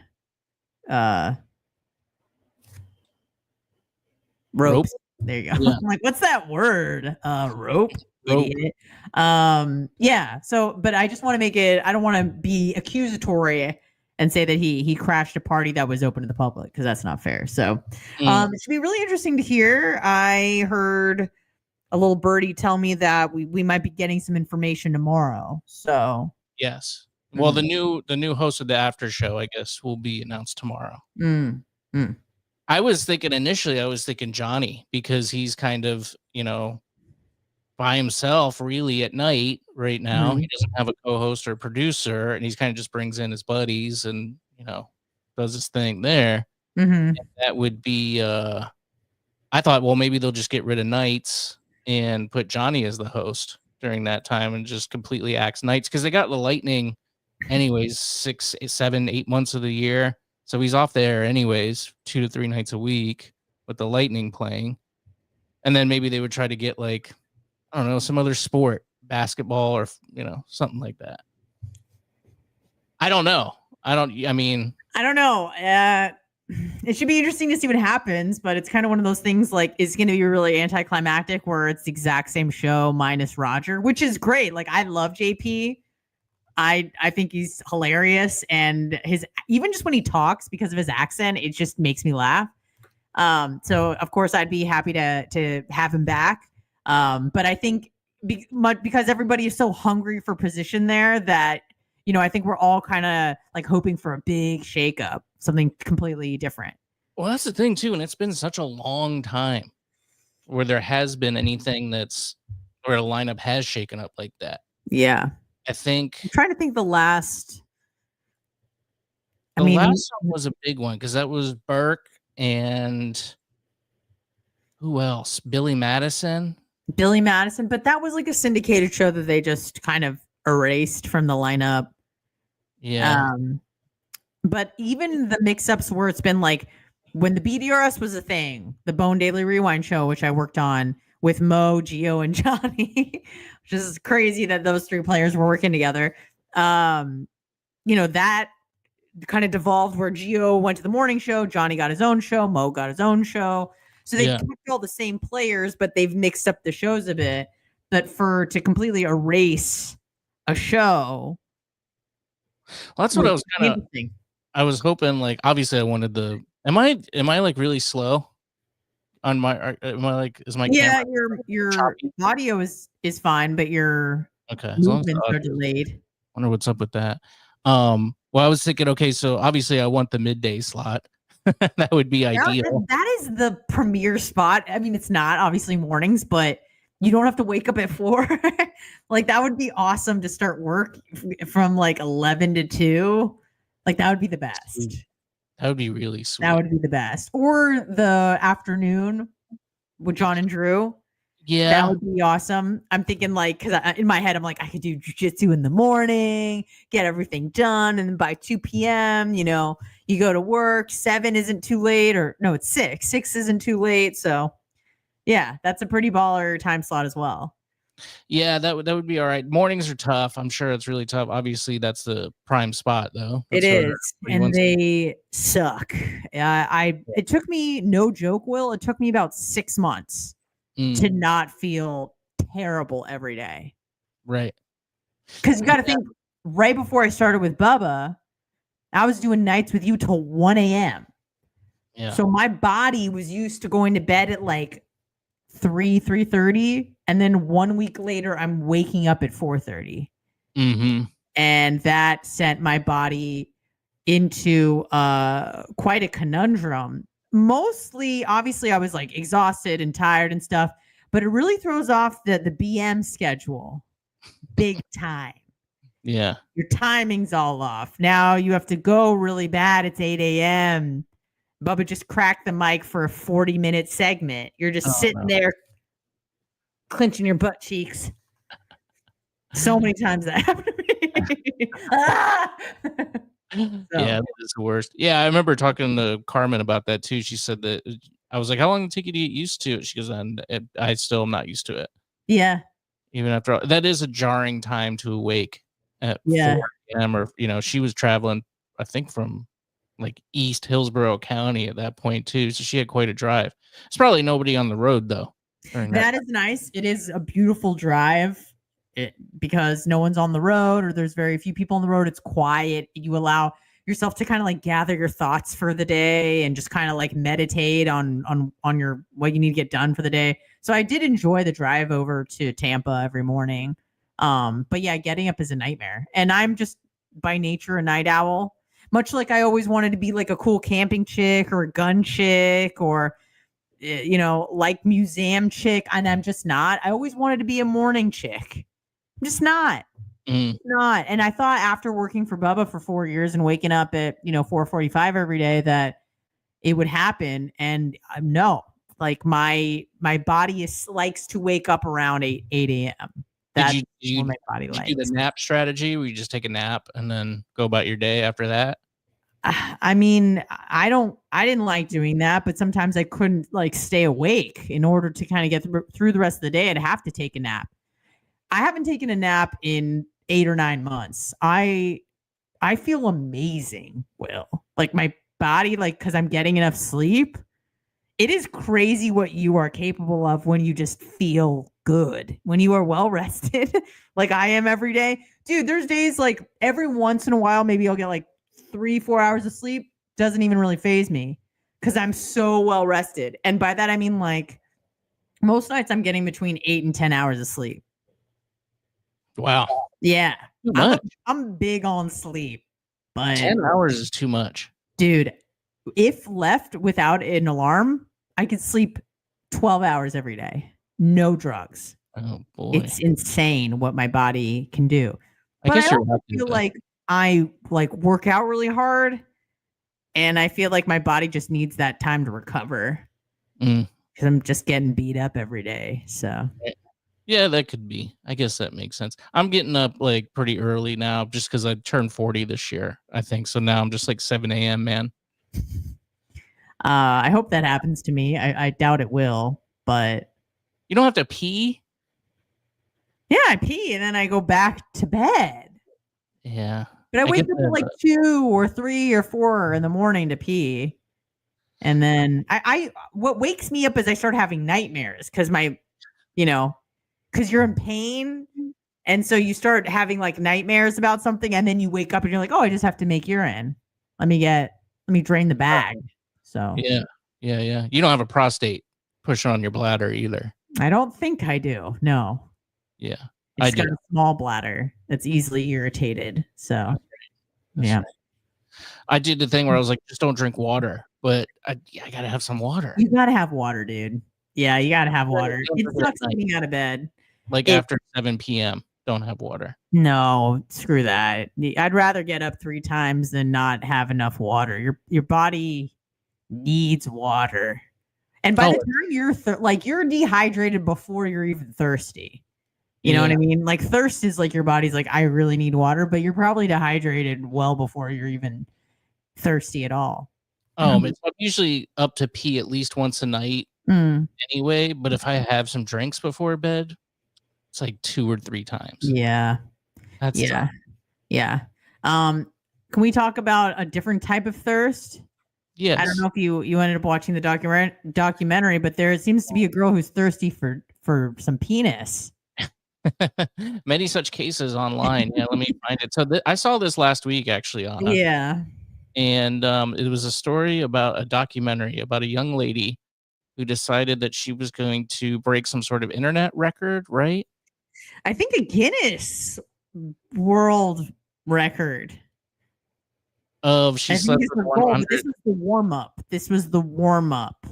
rope. There you go. Yeah. I'm like, what's that word? Rope. Idiot. Yeah. So, but I just want to make it. I don't want to be accusatory and say that he crashed a party that was open to the public, because that's not fair. So, it should be really interesting to hear. I heard a little birdie tell me that we might be getting some information tomorrow. So yes. Well, the new host of the after show, I guess, will be announced tomorrow. I was thinking Johnny, because he's kind of, by himself really at night right now. He doesn't have a co-host or producer, and he's kind of just brings in his buddies and, does his thing there. And that would be, I thought, well, maybe they'll just get rid of nights and put Johnny as the host during that time and just completely axe nights, because they got the Lightning anyways 6, 7, 8 months of the year. So he's off there anyways 2 to 3 nights a week with the Lightning playing. And then maybe they would try to get like, I don't know, some other sport, basketball or, something like that. I don't know. I don't know. It should be interesting to see what happens, but it's kind of one of those things like, it's going to be really anticlimactic where it's the exact same show minus Roger, which is great. Like, I love JP. I think he's hilarious, and even just when he talks, because of his accent, it just makes me laugh. So of course I'd be happy to have him back. But I think because everybody is so hungry for position there that, I think we're all kind of like hoping for a big shakeup, something completely different. Well, that's the thing too. And it's been such a long time where there has been anything where a lineup has shaken up like that. Yeah. I think I'm trying to think the last. The last one was a big one, because that was Burke and who else? Billy Madison. Billy Madison, but that was like a syndicated show that they just kind of erased from the lineup. Yeah. But even the mix-ups where it's been like when the BDRS was a thing, the Bone Daily Rewind show, which I worked on with Mo, Gio, and Johnny, which is crazy that those three players were working together. That kind of devolved where Gio went to the morning show, Johnny got his own show, Mo got his own show. So they've kept all the same players, but they've mixed up the shows a bit. But to completely erase a show. Well, that's what I was kind of. I was hoping, like, obviously, I wanted the. Am I like really slow? On my, am I like? Is my camera? Your audio is fine, but your movements are delayed. Wonder what's up with that. Well, I was thinking, okay, so obviously, I want the midday slot. That would be ideal. That is the premier spot. I mean, it's not obviously mornings, but you don't have to wake up at 4. Like that would be awesome to start work from like 11 to 2. Like that would be the best. That would be really sweet. That would be the best. Or the afternoon with John and Drew. Yeah, that would be awesome. I'm thinking like, because in my head, I'm like, I could do jujitsu in the morning, get everything done. And then by 2 p.m., you go to work. 7 isn't too late, or no, it's 6. 6 isn't too late. So yeah, that's a pretty baller time slot as well. Yeah, that would be all right. Mornings are tough. I'm sure it's really tough. Obviously, that's the prime spot, though. It is, and they suck. It took me, no joke, Will. It took me about 6 months to not feel terrible every day. Right. Because you got to think, right before I started with Bubba, I was doing nights with you till 1 a.m. Yeah. So my body was used to going to bed at like 3:30, and then 1 week later, I'm waking up at 4:30. Mm-hmm. And that sent my body into quite a conundrum. Mostly, obviously, I was like exhausted and tired and stuff, but it really throws off the BM schedule big time. Yeah. Your timing's all off. Now you have to go really bad. It's 8 a.m. Bubba just cracked the mic for a 40-minute segment. You're just sitting there clenching your butt cheeks. So many times that happened to me. Yeah, that is the worst. Yeah, I remember talking to Carmen about that too. She said that, I was like, how long did it take you to get used to it? She goes, and I still am not used to it. Yeah. Even after all, that is a jarring time to awake at 4 a.m. or, she was traveling, I think, from like East Hillsborough County at that point too. So she had quite a drive. It's probably nobody on the road though. That is nice. It is a beautiful drive. Because no one's on the road, or there's very few people on the road. It's quiet. You allow yourself to kind of like gather your thoughts for the day and just kind of like meditate on your what you need to get done for the day. So I did enjoy the drive over to Tampa every morning. But yeah, getting up is a nightmare. And I'm just by nature a night owl, much like I always wanted to be like a cool camping chick or a gun chick or like museum chick, and I'm just not. I always wanted to be a morning chick. I'm just not. Not. And I thought after working for Bubba for 4 years and waking up at 4:45 every day that it would happen. And no, like my body likes to wake up around 8 a.m. That's what my body likes. Did you do the nap strategy where you just take a nap and then go about your day after that? I mean, I didn't like doing that, but sometimes I couldn't like stay awake. In order to kind of get through the rest of the day, I'd have to take a nap. I haven't taken a nap in 8 or 9 months. I feel amazing, Will. Like my body, like, because I'm getting enough sleep. It is crazy what you are capable of when you just feel good, when you are well rested, like I am every day. Dude, there's days like every once in a while, maybe I'll get like 3-4 hours of sleep. Doesn't even really faze me because I'm so well rested. And by that, I mean like most nights I'm getting between 8 and 10 hours of sleep. Wow. Yeah. I'm big on sleep, but 10 hours is too much. Dude, if left without an alarm, I could sleep 12 hours every day. No drugs. Oh boy. It's insane what my body can do. I guess you're feel like I like work out really hard, and I feel like my body just needs that time to recover. Because I'm just getting beat up every day. So Yeah, that could be. I guess that makes sense. I'm getting up like pretty early now just because I turned 40 this year, I think. So now I'm just like 7 a.m., man. I hope that happens to me. I doubt it will, but You don't have to pee? yeah, I pee and then I go back to bed. Yeah. But I wake guess up at like 2 or 3 or 4 in the morning to pee. And then I what wakes me up is I start having nightmares because because you're in pain. And so you start having like nightmares about something, and then you wake up and you're like, oh, I just have to make urine. Let me drain the bag. So yeah. You don't have a prostate pushing on your bladder either. I don't think I do. No. Yeah. I I just got do. a small bladder that's easily irritated. So That's yeah. right. I did the thing where I was like, just don't drink water, but I gotta have some water. You gotta have water, dude. Yeah, you gotta have water. It sucks getting out of bed. Like after 7 p.m., don't have water. No, screw that. I'd rather get up 3 times than not have enough water. Your body needs water. And by the time you're you're dehydrated before you're even thirsty. You know what I mean? Like thirst is like your body's like, I really need water, but you're probably dehydrated well before you're even thirsty at all. It's usually up to pee at least once a night anyway. But if I have some drinks before bed, it's like 2 or 3 times. Yeah. That's tough. Yeah. Can we talk about a different type of thirst? Yes. I don't know if you ended up watching the documentary, but there seems to be a girl who's thirsty for some penis. Many such cases online. Yeah, let me find it. So I saw this last week, actually, Anna. Yeah. And it was a story about a documentary about a young lady who decided that she was going to break some sort of internet record, right? I think a Guinness World Record. She slept with 100. This was the warm up. This was the warm up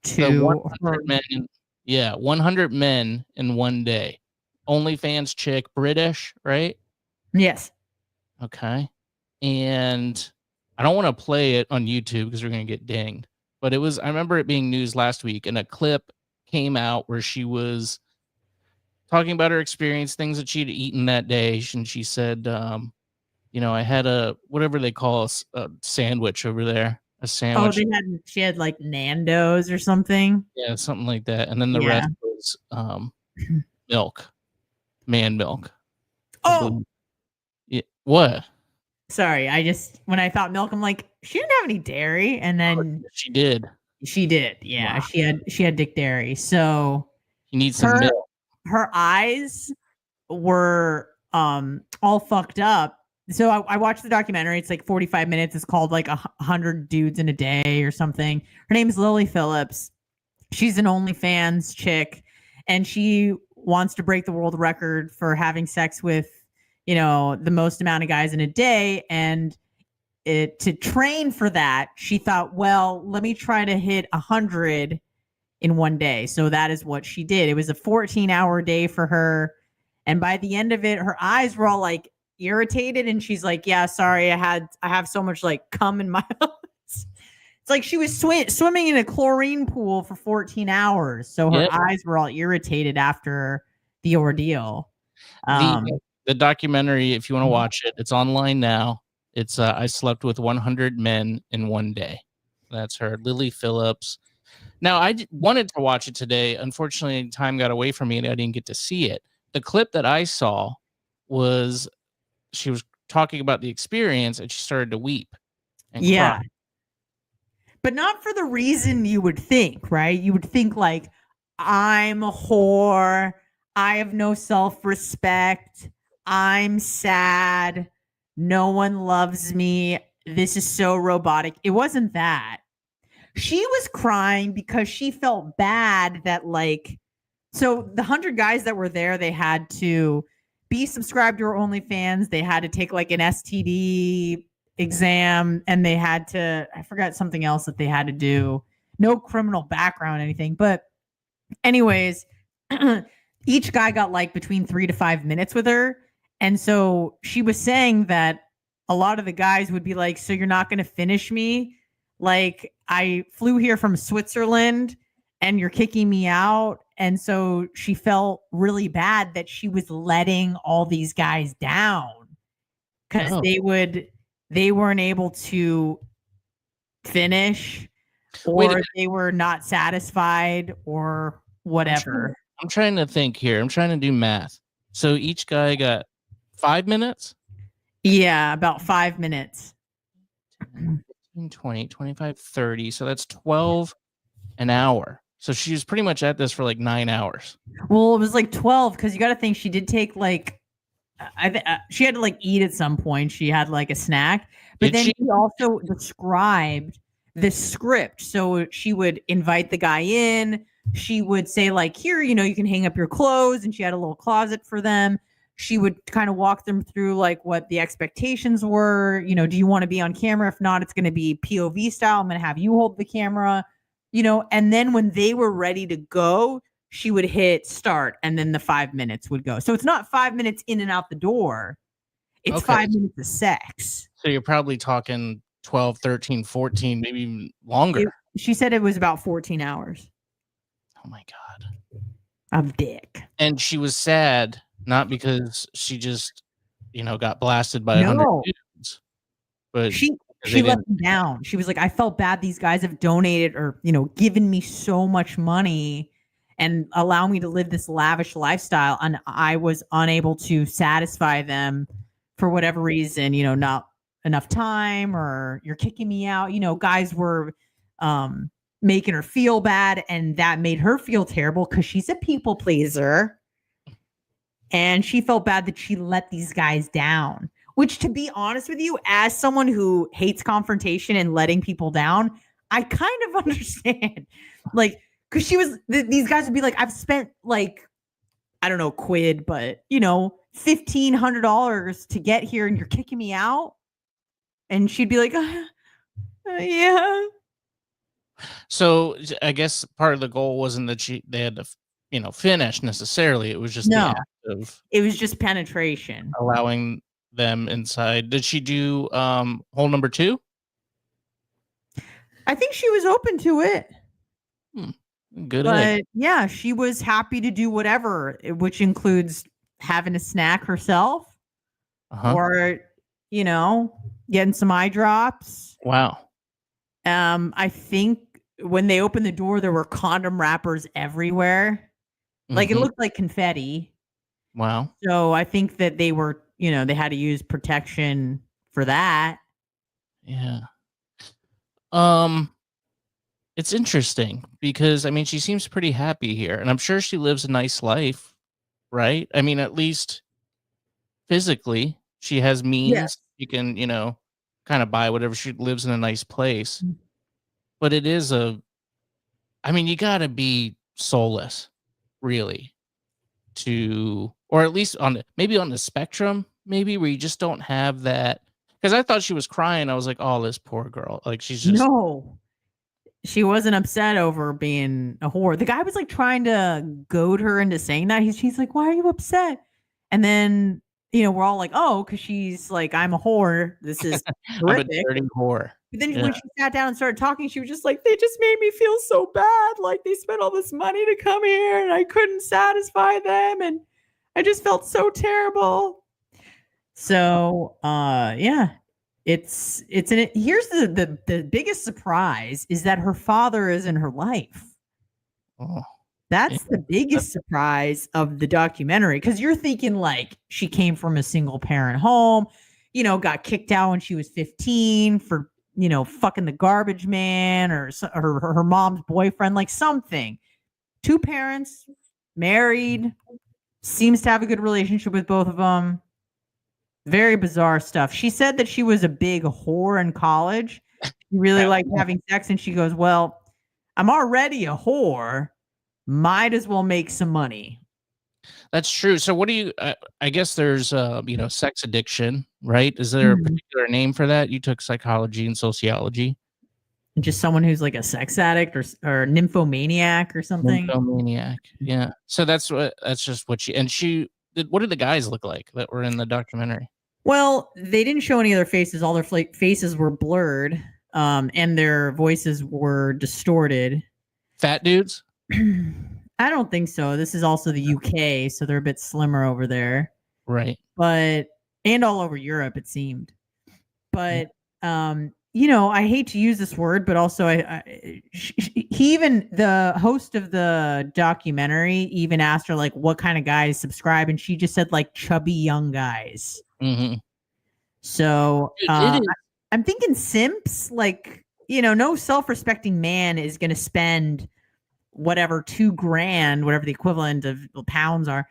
to 100 men. Yeah, 100 men in one day. OnlyFans chick, British, right? Yes. Okay. And I don't want to play it on YouTube because we're going to get dinged. But I remember it being news last week, and a clip came out where she was talking about her experience, things that she'd eaten that day. And she said, I had a, whatever they call a sandwich over there. A sandwich. Oh, she had like Nando's or something. Yeah, something like that. And then the rest was milk. Man milk. Oh. Yeah. What? Sorry, when I thought milk, I'm like, she didn't have any dairy, and then she did. She did, yeah. Wow. She had dick dairy, so you need some milk. Her eyes were all fucked up. So I watched the documentary. It's like 45 minutes. It's called like 100 Dudes in a Day or something. Her name's Lily Phillips. She's an OnlyFans chick, and she wants to break the world record for having sex with the most amount of guys in a day. And to train for that, she thought, well, let me try to hit 100 in one day. So that is what she did. It was a 14-hour day for her. And by the end of it, her eyes were all like irritated. And she's like, yeah, sorry, I have so much like cum in my eyes. It's like she was swimming in a chlorine pool for 14 hours. So her eyes were all irritated after the ordeal. The documentary, if you want to watch it, it's online now. It's I slept with 100 men in one day. That's her, Lily Phillips. Now, I wanted to watch it today. Unfortunately, time got away from me and I didn't get to see it. The clip that I saw was she was talking about the experience and she started to weep and cry. But not for the reason you would think, right? You would think like, I'm a whore. I have no self-respect. I'm sad. No one loves me. This is so robotic. It wasn't that. She was crying because she felt bad that so the 100 guys that were there, they had to be subscribed to her OnlyFans. They had to take like an STD exam, and they had to, I forgot something else that they had to do. No criminal background, anything. But anyways, each guy got like between 3 to 5 minutes with her. And so she was saying that a lot of the guys would be like, so you're not going to finish me? Like, I flew here from Switzerland and you're kicking me out And so she felt really bad that she was letting all these guys down because they weren't able to finish, or they were not satisfied, or whatever. I'm trying to think here. I'm trying to do math. So each guy got 5 minutes? Yeah, about 5 minutes. 15, 20, 25, 30. So that's 12 an hour. So she was pretty much at this for like 9 hours. Well, it was like 12 because you got to think she did take like, she had to like eat at some point. She had like a snack, but then she also described the script. So she would invite the guy in. She would say like, here, you can hang up your clothes, and she had a little closet for them. She would kind of walk them through like what the expectations were. Do you want to be on camera? If not, it's going to be POV style. I'm going to have you hold the camera, and then when they were ready to go, she would hit start, and then the 5 minutes would go. So it's not 5 minutes in and out the door. It's 5 minutes of sex. So you're probably talking 12, 13, 14, maybe even longer. She said it was about 14 hours. Oh my God. Of dick. And she was sad, not because she just, got blasted by 100 dudes, but she let them down. She was like, I felt bad. These guys have donated or, given me so much money and allow me to live this lavish lifestyle, and I was unable to satisfy them for whatever reason, not enough time, or you're kicking me out. Guys were making her feel bad, and that made her feel terrible because she's a people pleaser. And she felt bad that she let these guys down, which, to be honest with you, as someone who hates confrontation and letting people down, I kind of understand. Like, because these guys would be like, I've spent like, I don't know, quid, but $1,500 to get here, and you're kicking me out. And she'd be like, yeah. So I guess part of the goal wasn't that they had to, finish necessarily. It was just the act of, it was just penetration, allowing them inside. Did she do hole number 2? I think she was open to it. Good. But yeah, she was happy to do whatever, which includes having a snack herself, or getting some eye drops. Wow. I think when they opened the door, there were condom wrappers everywhere. Like, it looked like confetti. Wow. So I think that they were, they had to use protection for that. Yeah. It's interesting because, she seems pretty happy here, and I'm sure she lives a nice life, right? At least physically, she has means. Yes. She can, kind of buy whatever. She lives in a nice place. But it is you gotta be soulless, really, or at least maybe on the spectrum, maybe, where you just don't have that. Because I thought she was crying. I was like, oh, this poor girl. Like, she's just... No, she wasn't upset over being a whore. The guy was like trying to goad her into saying that. She's like, why are you upset? And then, we're all like, oh, because she's like, I'm a whore. This is horrific. I'm a dirty whore. But then when she sat down and started talking, she was just like, they just made me feel so bad. Like, they spent all this money to come here, and I couldn't satisfy them, and I just felt so terrible. So, yeah, here's the biggest surprise is that her father is in her life. Oh, that's the biggest surprise of the documentary, because you're thinking like she came from a single parent home, got kicked out when she was 15 for, fucking the garbage man, or her mom's boyfriend, like something. 2 parents, married, seems to have a good relationship with both of them. Very bizarre stuff. She said that she was a big whore in college. She really liked having sex, and she goes, well, I'm already a whore. Might as well make some money. That's true. So what do you, I guess there's, sex addiction, right? Is there a particular name for that? You took psychology and sociology. Just someone who's like a sex addict or nymphomaniac or something. Nymphomaniac. Yeah. So that's just what what did the guys look like that were in the documentary? Well, they didn't show any of their faces. All their faces were blurred, and their voices were distorted. Fat dudes? I don't think so. This is also the UK, so they're a bit slimmer over there. Right. But and all over Europe, it seemed. But you know, I hate to use this word, but also he even the host of the documentary even asked her like what kind of guys subscribe, and she just said like chubby young guys. Mm-hmm. So It is. I'm thinking simps, like, you know, no self-respecting man is going to spend whatever $2,000, whatever the equivalent of pounds are,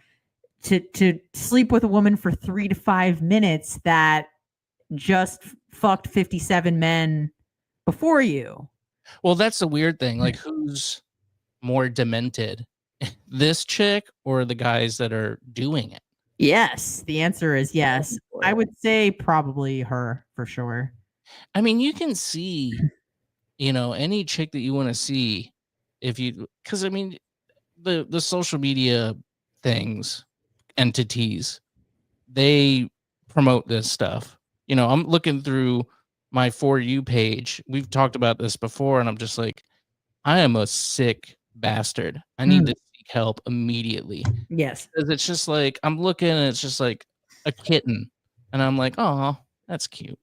to sleep with a woman for 3 to 5 minutes that just fucked 57 men before you. Well, that's the weird thing. Like, who's more demented, this chick or the guys that are doing it? Yes, the answer is yes. I would say probably her for sure. I mean, you can see, you know, any chick that you want to see if you, because I mean, the social media things, entities, they promote this stuff. You know, I'm looking through my For You page. We've talked about this before, and I'm just like, I am a sick bastard. I need to seek help immediately. Yes. Because it's just like, I'm looking and it's just like a kitten. And I'm like, oh, that's cute.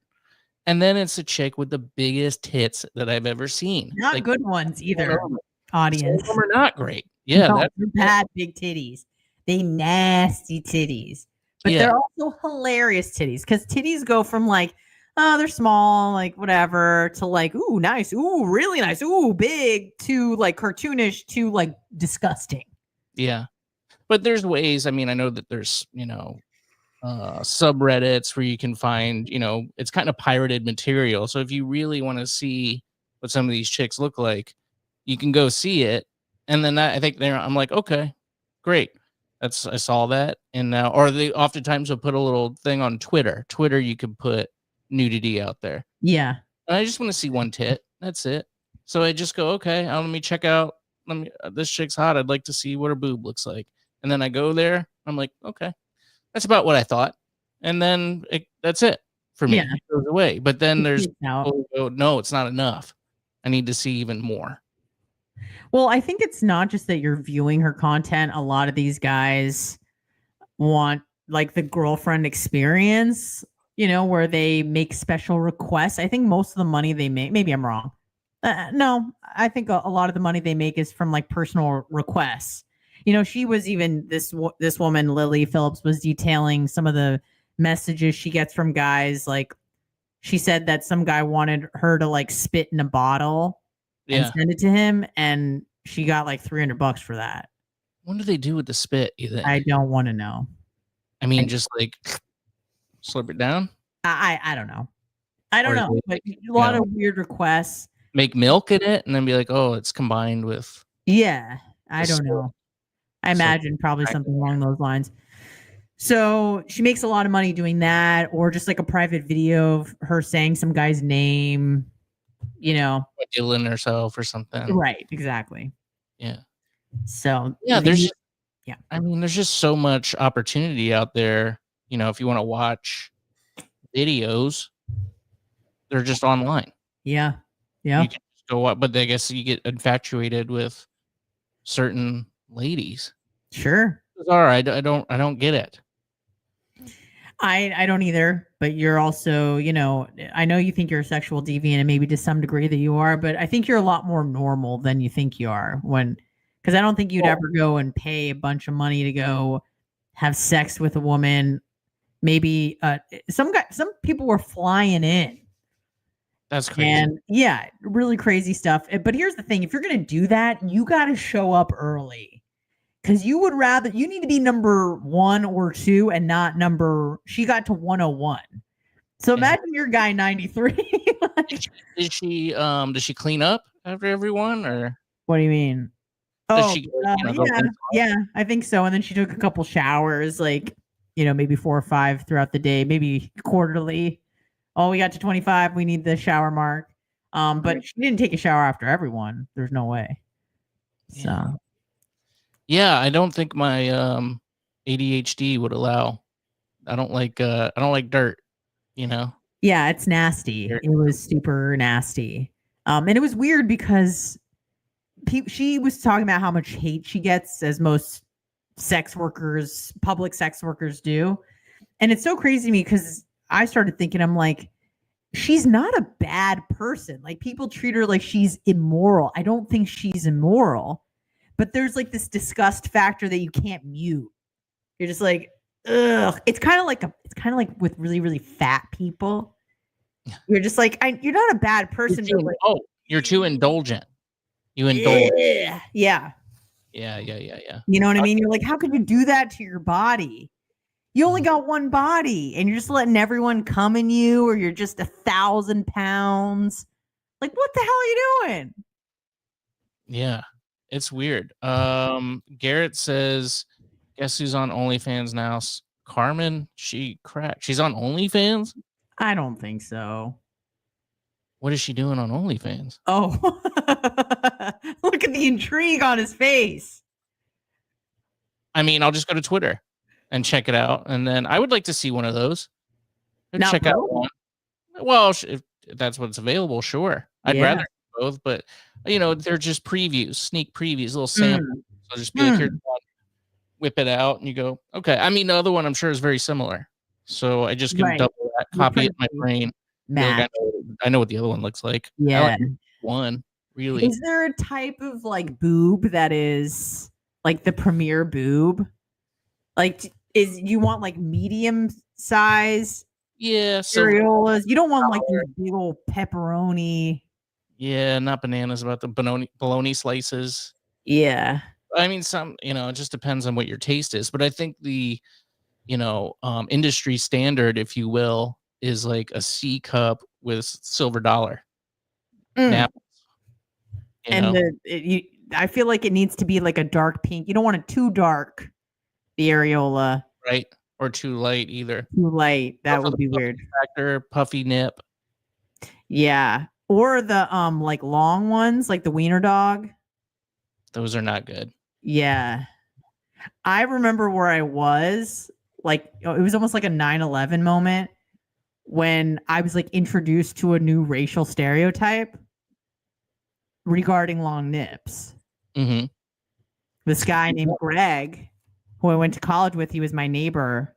And then it's a chick with the biggest tits that I've ever seen. Not like, good ones either, some audience. of them are not great. Yeah, No, that's they're bad big titties. They nasty titties. But they're also hilarious titties, because titties go from like, oh, they're small, like whatever, to like, ooh, nice, ooh, really nice, ooh, big, to like cartoonish, to like disgusting. Yeah. But there's ways. I mean, I know that there's, you know, subreddits where you can find, you know, it's kind of pirated material. So if you really want to see what some of these chicks look like, you can go see it. And then I think there, I'm like, okay, great. I saw that. And now, or they oftentimes will put a little thing on Twitter. Twitter, you can put nudity out there. Yeah. And I just want to see one tit. That's it. So I just go, okay, let me check out. This chick's hot. I'd like to see what her boob looks like. And then I go there. I'm like, okay, that's about what I thought. And then that's it for me. Yeah. It goes away. But then there's, out. no, it's not enough. I need to see even more. Well, I think it's not just that you're viewing her content. A lot of these guys want like the girlfriend experience, you know, where they make special requests. I think most of the money they make, maybe I'm wrong. No, I think a lot of the money they make is from like personal requests. You know, she was even this woman, Lily Phillips, was detailing some of the messages she gets from guys. Like, she said that some guy wanted her to like spit in a bottle and send it to him, and she got like $300 for that. What do they do with the spit, you think? I don't want to know. I mean, just like slip it down? I don't know. I don't Or know. But a lot of weird requests. Make milk in it and then be like, oh, it's combined with. Yeah, I don't know. I imagine probably something along those lines. So she makes a lot of money doing that, or just like a private video of her saying some guy's name, you know, Dylan herself or something. Right, exactly. Yeah. So yeah, I mean, there's just so much opportunity out there. You know, if you want to watch videos, they're just online. Yeah. Yeah. You can just go up, but I guess you get infatuated with certain ladies. Sure. Bizarre. I don't get it. I don't either, but you're also, you know, I know you think you're a sexual deviant, and maybe to some degree that you are, but I think you're a lot more normal than you think you are, because I don't think you'd ever go and pay a bunch of money to go have sex with a woman. Maybe some people were flying in. That's crazy. And yeah, really crazy stuff. But here's the thing: if you're gonna do that, you got to show up early. Because you need to be number 1 or 2 and not she got to 101. So imagine your guy 93. Does she clean up after everyone, or what do you mean? Oh, yeah, I think so. And then she took a couple showers, like, you know, maybe 4 or 5 throughout the day, maybe quarterly. Oh, we got to 25. We need the shower mark. But she didn't take a shower after everyone. There's no way. So. Yeah, I don't think my ADHD would allow. I don't like dirt, you know. Yeah, it's nasty. It was super nasty. And it was weird because she was talking about how much hate she gets, as most public sex workers do. And it's so crazy to me because I started thinking, I'm like, she's not a bad person. Like, people treat her like she's immoral. I don't think she's immoral, but there's like this disgust factor that you can't mute. You're just like, ugh. It's kind of like with really, really fat people. You're just like, you're not a bad person. You're too indulgent. You indulge. Yeah. You know what I mean? You're like, how could you do that to your body? You only got one body and you're just letting everyone come in you, or you're just 1,000 pounds. Like, what the hell are you doing? Yeah, it's weird. Garrett says, guess who's on OnlyFans now? Carmen. She's on OnlyFans? I don't think so. What is she doing on OnlyFans? Oh, look at the intrigue on his face. I mean, I'll just go to Twitter and check it out. And then I would like to see one of those. Check out one. Well, if that's what's available, sure. I'd rather both, but they're just previews, sneak previews, little samples. So just be like, here, whip it out, and you go, okay. I mean, the other one I'm sure is very similar. So I just can double that, copy it in my brain. Like, I know what the other one looks like. Yeah. I like one, really. Is there a type of like boob that is like the premier boob? Like, you want like medium size? Yeah, areolas. You don't want like these big old pepperoni. Yeah, not bananas about the bologna slices. Yeah. I mean, it just depends on what your taste is. But I think the, industry standard, if you will, is like a C cup with silver dollar. Napkins, I feel like it needs to be like a dark pink. You don't want it too dark, the areola. Right. Or too light either. Too light. That would be weird. Factor, puffy nip. Yeah. Or the like long ones, like the wiener dog. Those are not good. Yeah. I remember where I was, like, it was almost like a 9/11 moment when I was like introduced to a new racial stereotype regarding long nips. Mm-hmm. This guy named Greg, who I went to college with, he was my neighbor,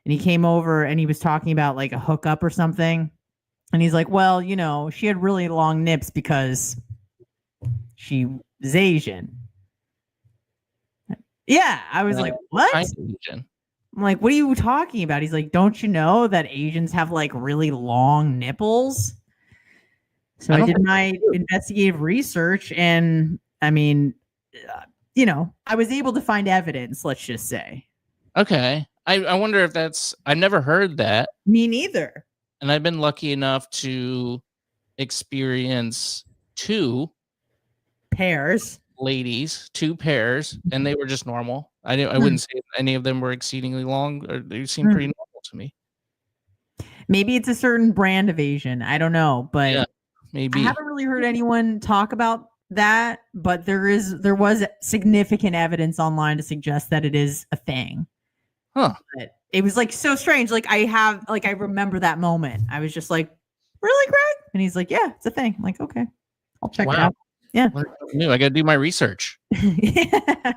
and he came over and he was talking about like a hookup or something. And he's like, well, she had really long nips because she was Asian. Yeah. I was like, what? Asian. I'm like, what are you talking about? He's like, don't you know that Asians have like really long nipples? So I did my investigative research, and I mean, I was able to find evidence, let's just say. Okay. I wonder if I've never heard that. Me neither. And I've been lucky enough to experience two pairs, and they were just normal. I wouldn't say any of them were exceedingly long. Or they seemed pretty normal to me. Maybe it's a certain brand of Asian. I don't know, but yeah, maybe. I haven't really heard anyone talk about that, but there was significant evidence online to suggest that it is a thing. Huh. But it was like so strange. Like, I remember that moment. I was just like, really, Greg? And he's like, yeah, it's a thing. I'm like, okay, I'll check it out. Yeah. I got to do my research. I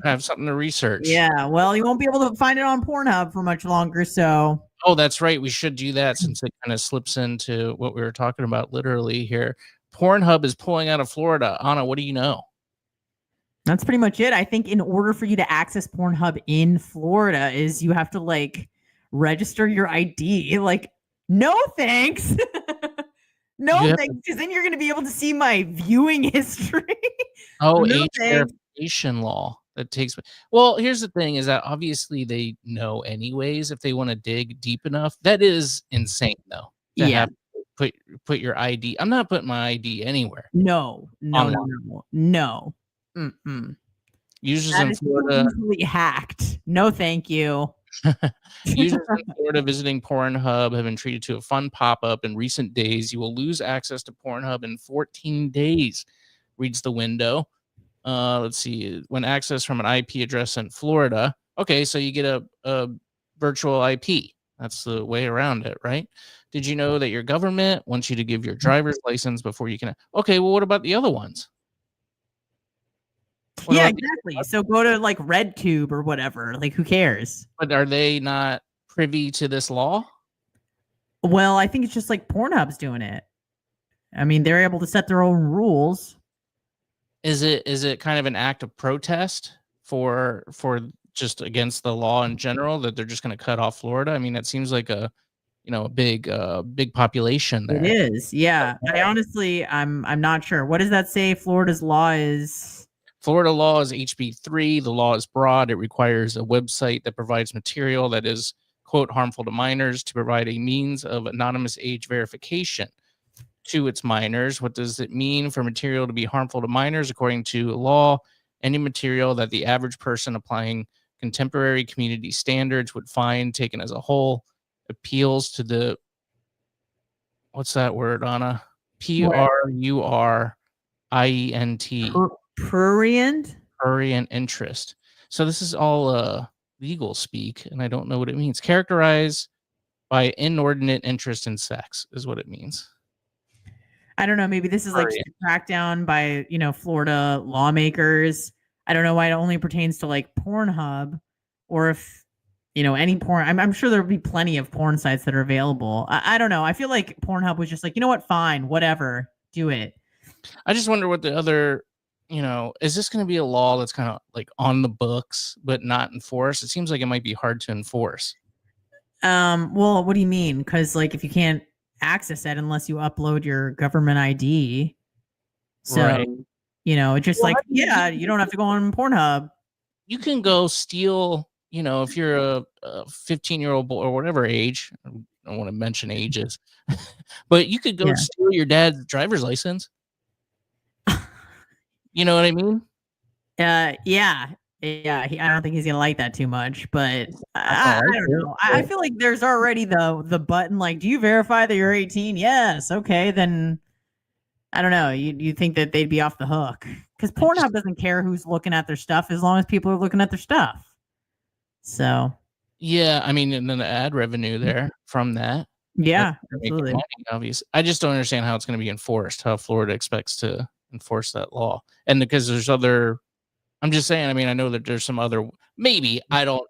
have something to research. Yeah. Well, you won't be able to find it on Pornhub for much longer. So. Oh, that's right. We should do that since it kind of slips into what we were talking about literally here. Pornhub is pulling out of Florida. Anna, what do you know? That's pretty much it. I think in order for you to access Pornhub in Florida is you have to like register your ID. Like, no thanks. Thanks. Because then you're going to be able to see my viewing history. Age verification law that takes. Well, here's the thing is that obviously they know anyways if they want to dig deep enough. That is insane though. Have to put your ID. I'm not putting my ID anywhere. No. Users in Florida easily hacked. No, thank you. Users in Florida visiting Pornhub have been treated to a fun pop-up in recent days. You will lose access to Pornhub in 14 days. Reads the window. Let's see. When access from an IP address in Florida. Okay, so you get a virtual IP. That's the way around it, right? Did you know that your government wants you to give your driver's license before you can? Okay, well, what about the other ones? What Yeah, about exactly. So go to like RedTube or whatever. Like, who cares? but are they not privy to this law? Well, I think it's just like Pornhub's doing it. I mean, they're able to set their own rules. Is it kind of an act of protest for just against the law in general that they're just going to cut off Florida? I mean, it seems like a a big population It there. is. Yeah. I honestly, I'm not sure. What does that say? Florida's law is. Florida law is HB3. The law is broad. It requires a website that provides material that is, quote, harmful to minors to provide a means of anonymous age verification to its minors. What does it mean for material to be harmful to minors? According to law, any material that the average person applying contemporary community standards would find, taken as a whole, appeals to the, what's that word, Anna? Prurient. Prurient? Prurient interest. So this is all legal speak, and I don't know what it means. Characterized by inordinate interest in sex is what it means. I don't know. Maybe this is like Prurient. a crackdown by, Florida lawmakers. I don't know why it only pertains to like Pornhub, or if, any porn. I'm sure there'll be plenty of porn sites that are available. I don't know. I feel like Pornhub was just like, you know what? Fine, whatever, do it. I just wonder what the other, is this going to be a law that's kind of like on the books but not enforced? It seems like it might be hard to enforce. Well, what do you mean? Because like if you can't access it unless you upload your government ID, so Right. it's just Well, like, yeah, you don't have to go on Pornhub. You can go steal, if you're a 15-year-old boy or whatever age, I don't want to mention ages, but you could go Yeah. steal your dad's driver's license. You know what I mean? Yeah. I don't think he's gonna like that too much, but I like don't know. I feel like there's already the button like, do you verify that you're 18? Yes. Okay, then I don't know. You think that they'd be off the hook because Pornhub doesn't care who's looking at their stuff as long as people are looking at their stuff. So yeah, I mean, and then the ad revenue there from that. yeah, They're making absolutely. money, obviously. I just don't understand how it's going to be enforced. How Florida expects to enforce that law, and because there's other. I'm just saying. I mean, I know that there's some other. Maybe I don't.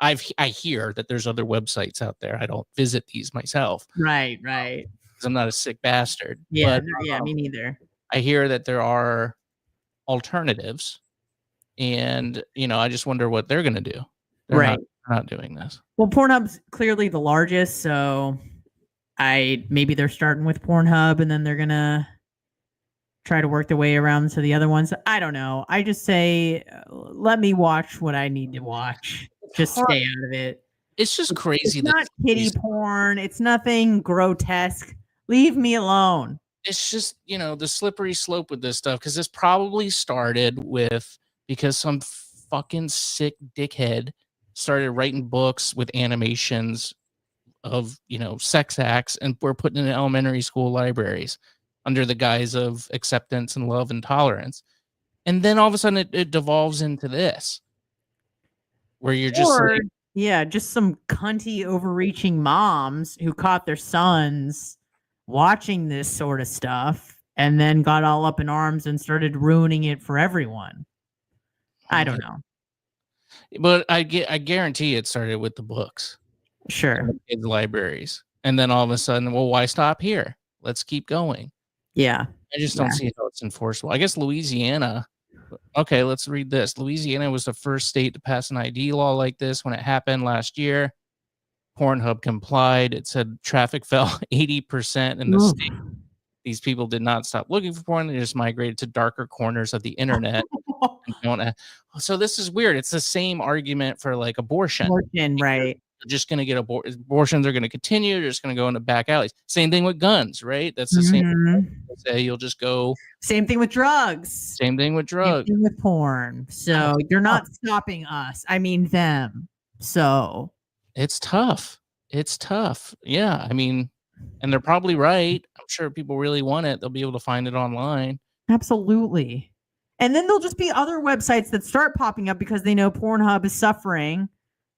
I hear that there's other websites out there. I don't visit these myself. Right. Because I'm not a sick bastard. Yeah, But yeah, me neither. I hear that there are alternatives, and I just wonder what they're going to do. They're not doing this. Well, Pornhub's clearly the largest, so maybe they're starting with Pornhub and then they're gonna try to work their way around to the other ones. I don't know. I just say, let me watch what I need to watch. Just stay out of it. It's just crazy. It's not kiddie porn. It's nothing grotesque. Leave me alone. It's just, the slippery slope with this stuff, because this probably started because some fucking sick dickhead started writing books with animations of, sex acts, and we're putting in elementary school libraries under the guise of acceptance and love and tolerance. And then all of a sudden it devolves into this, where you're just like, yeah, just some cunty overreaching moms who caught their sons watching this sort of stuff and then got all up in arms and started ruining it for everyone. I don't know. But I guarantee it started with the books. Sure. In the libraries. And then all of a sudden, well, why stop here? Let's keep going. Yeah. I just don't see how it's enforceable. I guess Louisiana. Okay, let's read this. Louisiana was the first state to pass an ID law like this when it happened last year. Pornhub complied. It said traffic fell 80% in the state. These people did not stop looking for porn. They just migrated to darker corners of the internet. So this is weird. It's the same argument for like abortion. Right. They're just going to get abortions are going to continue. They're just going to go into back alleys. Same thing with guns, right? That's the same. Say you'll just go. Same thing with drugs. Same thing with drugs. Same thing with porn. So you're not stopping us. I mean them. So it's tough. It's tough. Yeah. I mean, and they're probably right. I'm sure if people really want it, they'll be able to find it online. Absolutely. And then there'll just be other websites that start popping up because they know Pornhub is suffering.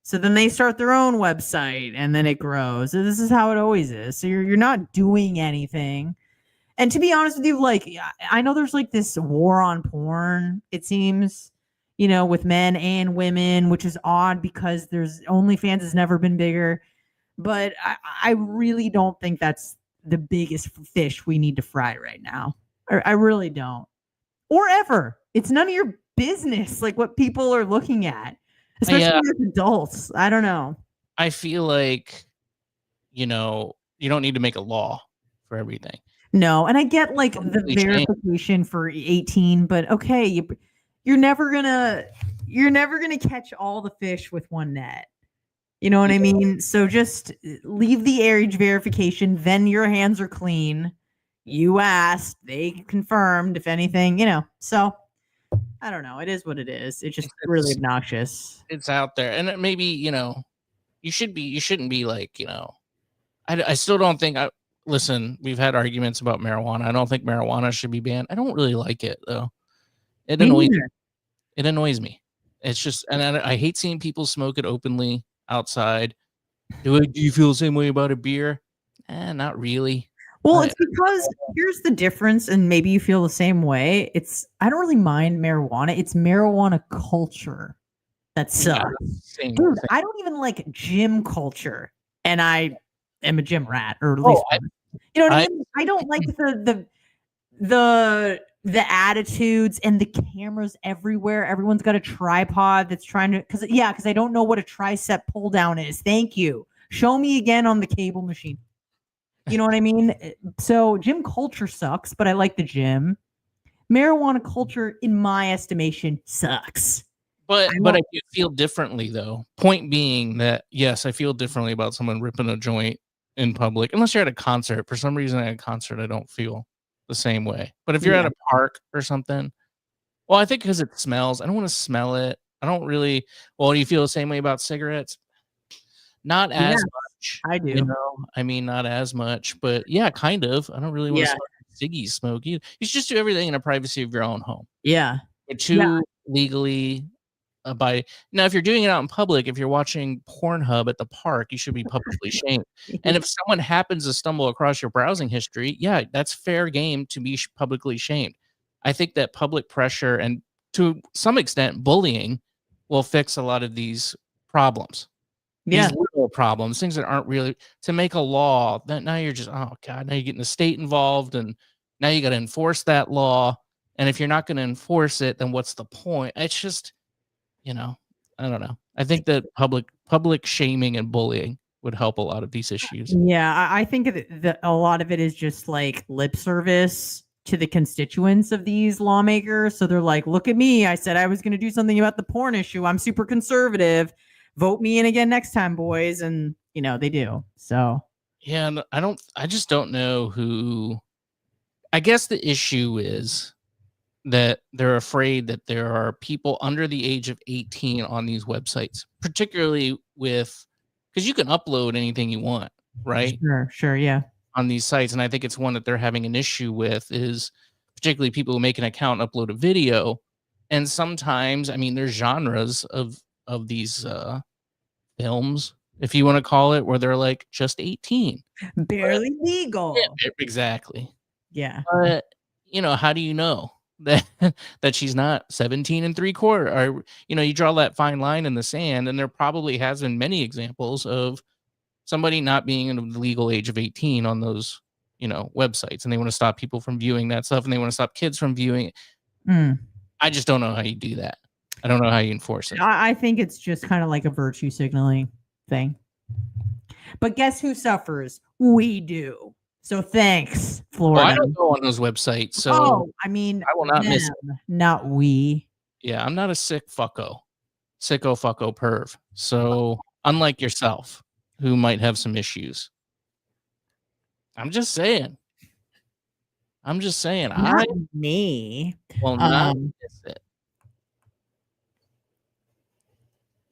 So then they start their own website and then it grows. So this is how it always is. So you're not doing anything. And to be honest with you, like, I know there's like this war on porn, it seems, with men and women, which is odd because there's OnlyFans has never been bigger. But I really don't think that's the biggest fish we need to fry right now. I really don't. Or ever. It's none of your business, like what people are looking at, especially as adults. I don't know. I feel like, you don't need to make a law for everything. No, and I get like the verification for 18, but okay, you're never gonna catch all the fish with one net. You know what I mean? So just leave the age verification, then your hands are clean. You asked, they confirmed, if anything, So I don't know. It is what it is. It's just really obnoxious. It's out there. And maybe, you shouldn't be like, I still don't think listen, we've had arguments about marijuana. I don't think marijuana should be banned. I don't really like it though. It annoys me. It's just, and I hate seeing people smoke it openly outside. Do you feel the same way about a beer? Not really. Well, it's because here's the difference, and maybe you feel the same way. I don't really mind marijuana. It's marijuana culture that sucks. Same. I don't even like gym culture, and I am a gym rat, or at least you know what I mean. I don't like the attitudes and the cameras everywhere. Everyone's got a tripod that's trying to because I don't know what a tricep pull down is. Thank you. Show me again on the cable machine. You know what I mean? So gym culture sucks, but I like the gym. Marijuana culture, in my estimation, sucks. But I feel differently though. Point being that yes, I feel differently about someone ripping a joint in public. Unless you're at a concert. For some reason at a concert I don't feel the same way. But if you're at a park or something, well, I think because it smells. I don't want to smell it. I don't really. Well, do you feel the same way about cigarettes? Not as much. I do. I mean, not as much, but yeah, kind of. I don't really want to start ciggies smoke. You should just do everything in the privacy of your own home. Yeah. Legally by now, if you're doing it out in public, if you're watching Pornhub at the park, you should be publicly shamed. And if someone happens to stumble across your browsing history, that's fair game to be publicly shamed. I think that public pressure and to some extent bullying will fix a lot of these problems. These little problems, things that aren't really to make a law that now you're just, oh God, now you're getting the state involved and now you got to enforce that law. And if you're not going to enforce it, then what's the point? It's just, I don't know. I think that public shaming and bullying would help a lot of these issues. Yeah, I think that a lot of it is just like lip service to the constituents of these lawmakers. So they're like, look at me. I said I was going to do something about the porn issue. I'm super conservative. Vote me in again next time, boys. And, they do. So, yeah, I just don't know who. I guess the issue is that they're afraid that there are people under the age of 18 on these websites, particularly because you can upload anything you want, right? Sure, yeah. On these sites. And I think it's one that they're having an issue with is particularly people who make an account and upload a video. And sometimes, I mean, there's genres of these films, if you want to call it, where they're like just 18. Barely legal. Yeah, exactly. Yeah. But, how do you know that she's not 17 3/4? Or, you draw that fine line in the sand, and there probably has been many examples of somebody not being in the legal age of 18 on those, websites, and they want to stop people from viewing that stuff, and they want to stop kids from viewing it. I just don't know how you do that. I don't know how you enforce it. I think it's just kind of like a virtue signaling thing. But guess who suffers? We do. So thanks, Florida. Well, I don't go on those websites, so I mean, I will not miss it. Not we. Yeah, I'm not a sicko fucko perv. So unlike yourself, who might have some issues, I'm just saying. Not me. Well, not miss it.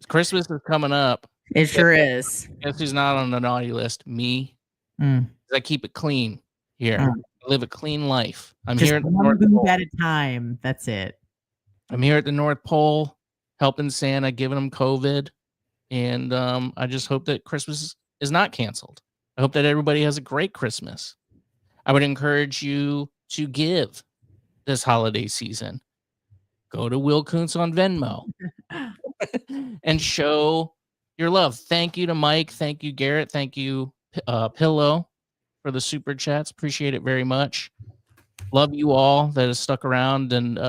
Christmas is coming up. It sure is. Guess who's not on the naughty list? Me. I keep it clean here. I live a clean life. I'm just here at the one North boob Pole. at a time. That's it. I'm here at the North Pole, helping Santa, giving him COVID, and I just hope that Christmas is not canceled. I hope that everybody has a great Christmas. I would encourage you to give this holiday season. Go to Will Kuncz on Venmo and show your love. Thank you to Mike. Thank you, Garrett. Thank you, Pillow, for the super chats. Appreciate it very much. Love you all that has stuck around and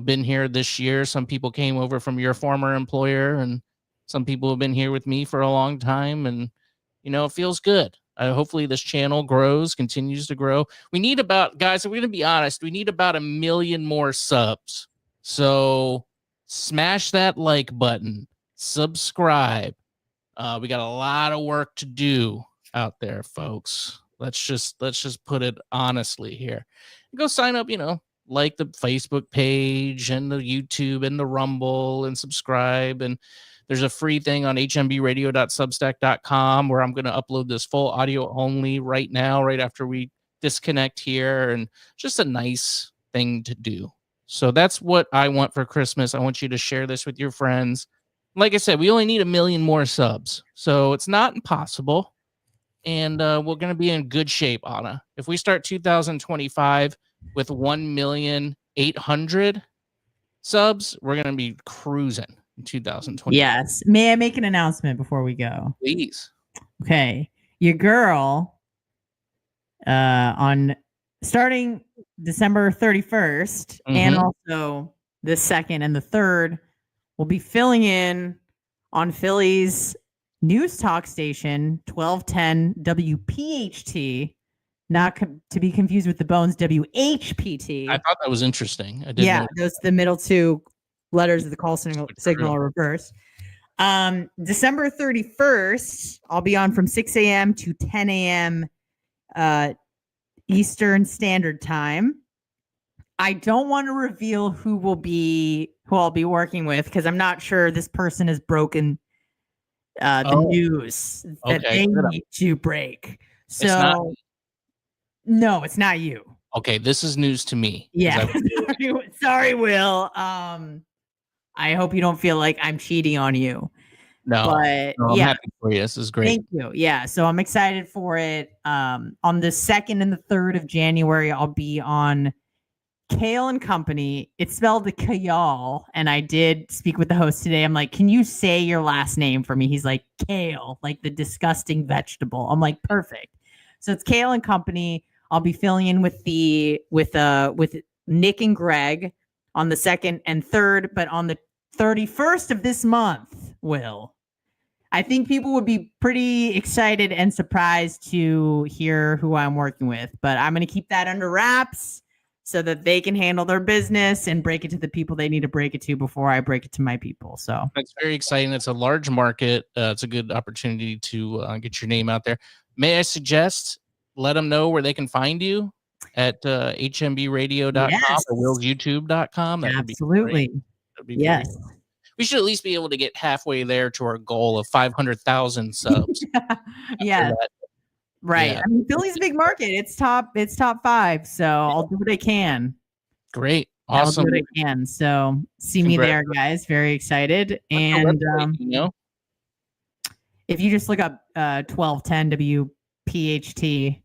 been here this year. Some people came over from your former employer, and some people have been here with me for a long time, and it feels good. Hopefully this channel continues to grow. We need guys, we're going to be honest, we need about 1 million more subs. So smash that like button, subscribe. We got a lot of work to do out there, folks. Let's just put it honestly here. Go sign up, like the Facebook page and the YouTube and the Rumble, and subscribe. And there's a free thing on hmbradio.substack.com where I'm going to upload this full audio only right now, right after we disconnect here, and just a nice thing to do. So that's what I want for Christmas. I want you to share this with your friends. Like I said, we only need 1 million more subs, so it's not impossible. And we're going to be in good shape, Anna. If we start 2025 with 1,800,000 subs, we're going to be cruising in 2020. Yes. May I make an announcement before we go? Please. Okay. Your girl, on starting December 31st, and also the 2nd and the 3rd, will be filling in on Philly's news talk station, 1210 WPHT, not to be confused with the Bones WHPT. I thought that was interesting. I didn't know. Those the middle two letters of the call signal are reversed. December 31st, I'll be on from 6 a.m. to 10 a.m. Eastern Standard Time. I don't want to reveal who I'll be working with, because I'm not sure this person has broken the news that they need to break. So no, it's not you. Okay, this is news to me. Yeah. Sorry, Will. I hope you don't feel like I'm cheating on you. No, but I'm happy for you. This is great. Thank you. Yeah, so I'm excited for it. On the 2nd and the 3rd of January, I'll be on Kale and Company. It's spelled the Kale, and I did speak with the host today. I'm like, can you say your last name for me? He's like, Kale, like the disgusting vegetable. I'm like, perfect. So it's Kale and Company. I'll be filling in with Nick and Greg on the 2nd and 3rd, but on the 31st of this month, Will, I think people would be pretty excited and surprised to hear who I'm working with, but I'm going to keep that under wraps so that they can handle their business and break it to the people they need to break it to before I break it to my people. So that's very exciting. It's a large market. It's a good opportunity to get your name out there. May I suggest, let them know where they can find you at hmbradio.com or willsyoutube.com. That absolutely. Would be yes. We should at least be able to get halfway there to our goal of 500,000 subs. Yeah. Right. Yeah. I mean, Philly's a big market. It's top 5. So I'll do what I can. Great. Awesome. I'll do what I can. So see me there, guys. Very excited. And if you just look up 1210 WPHT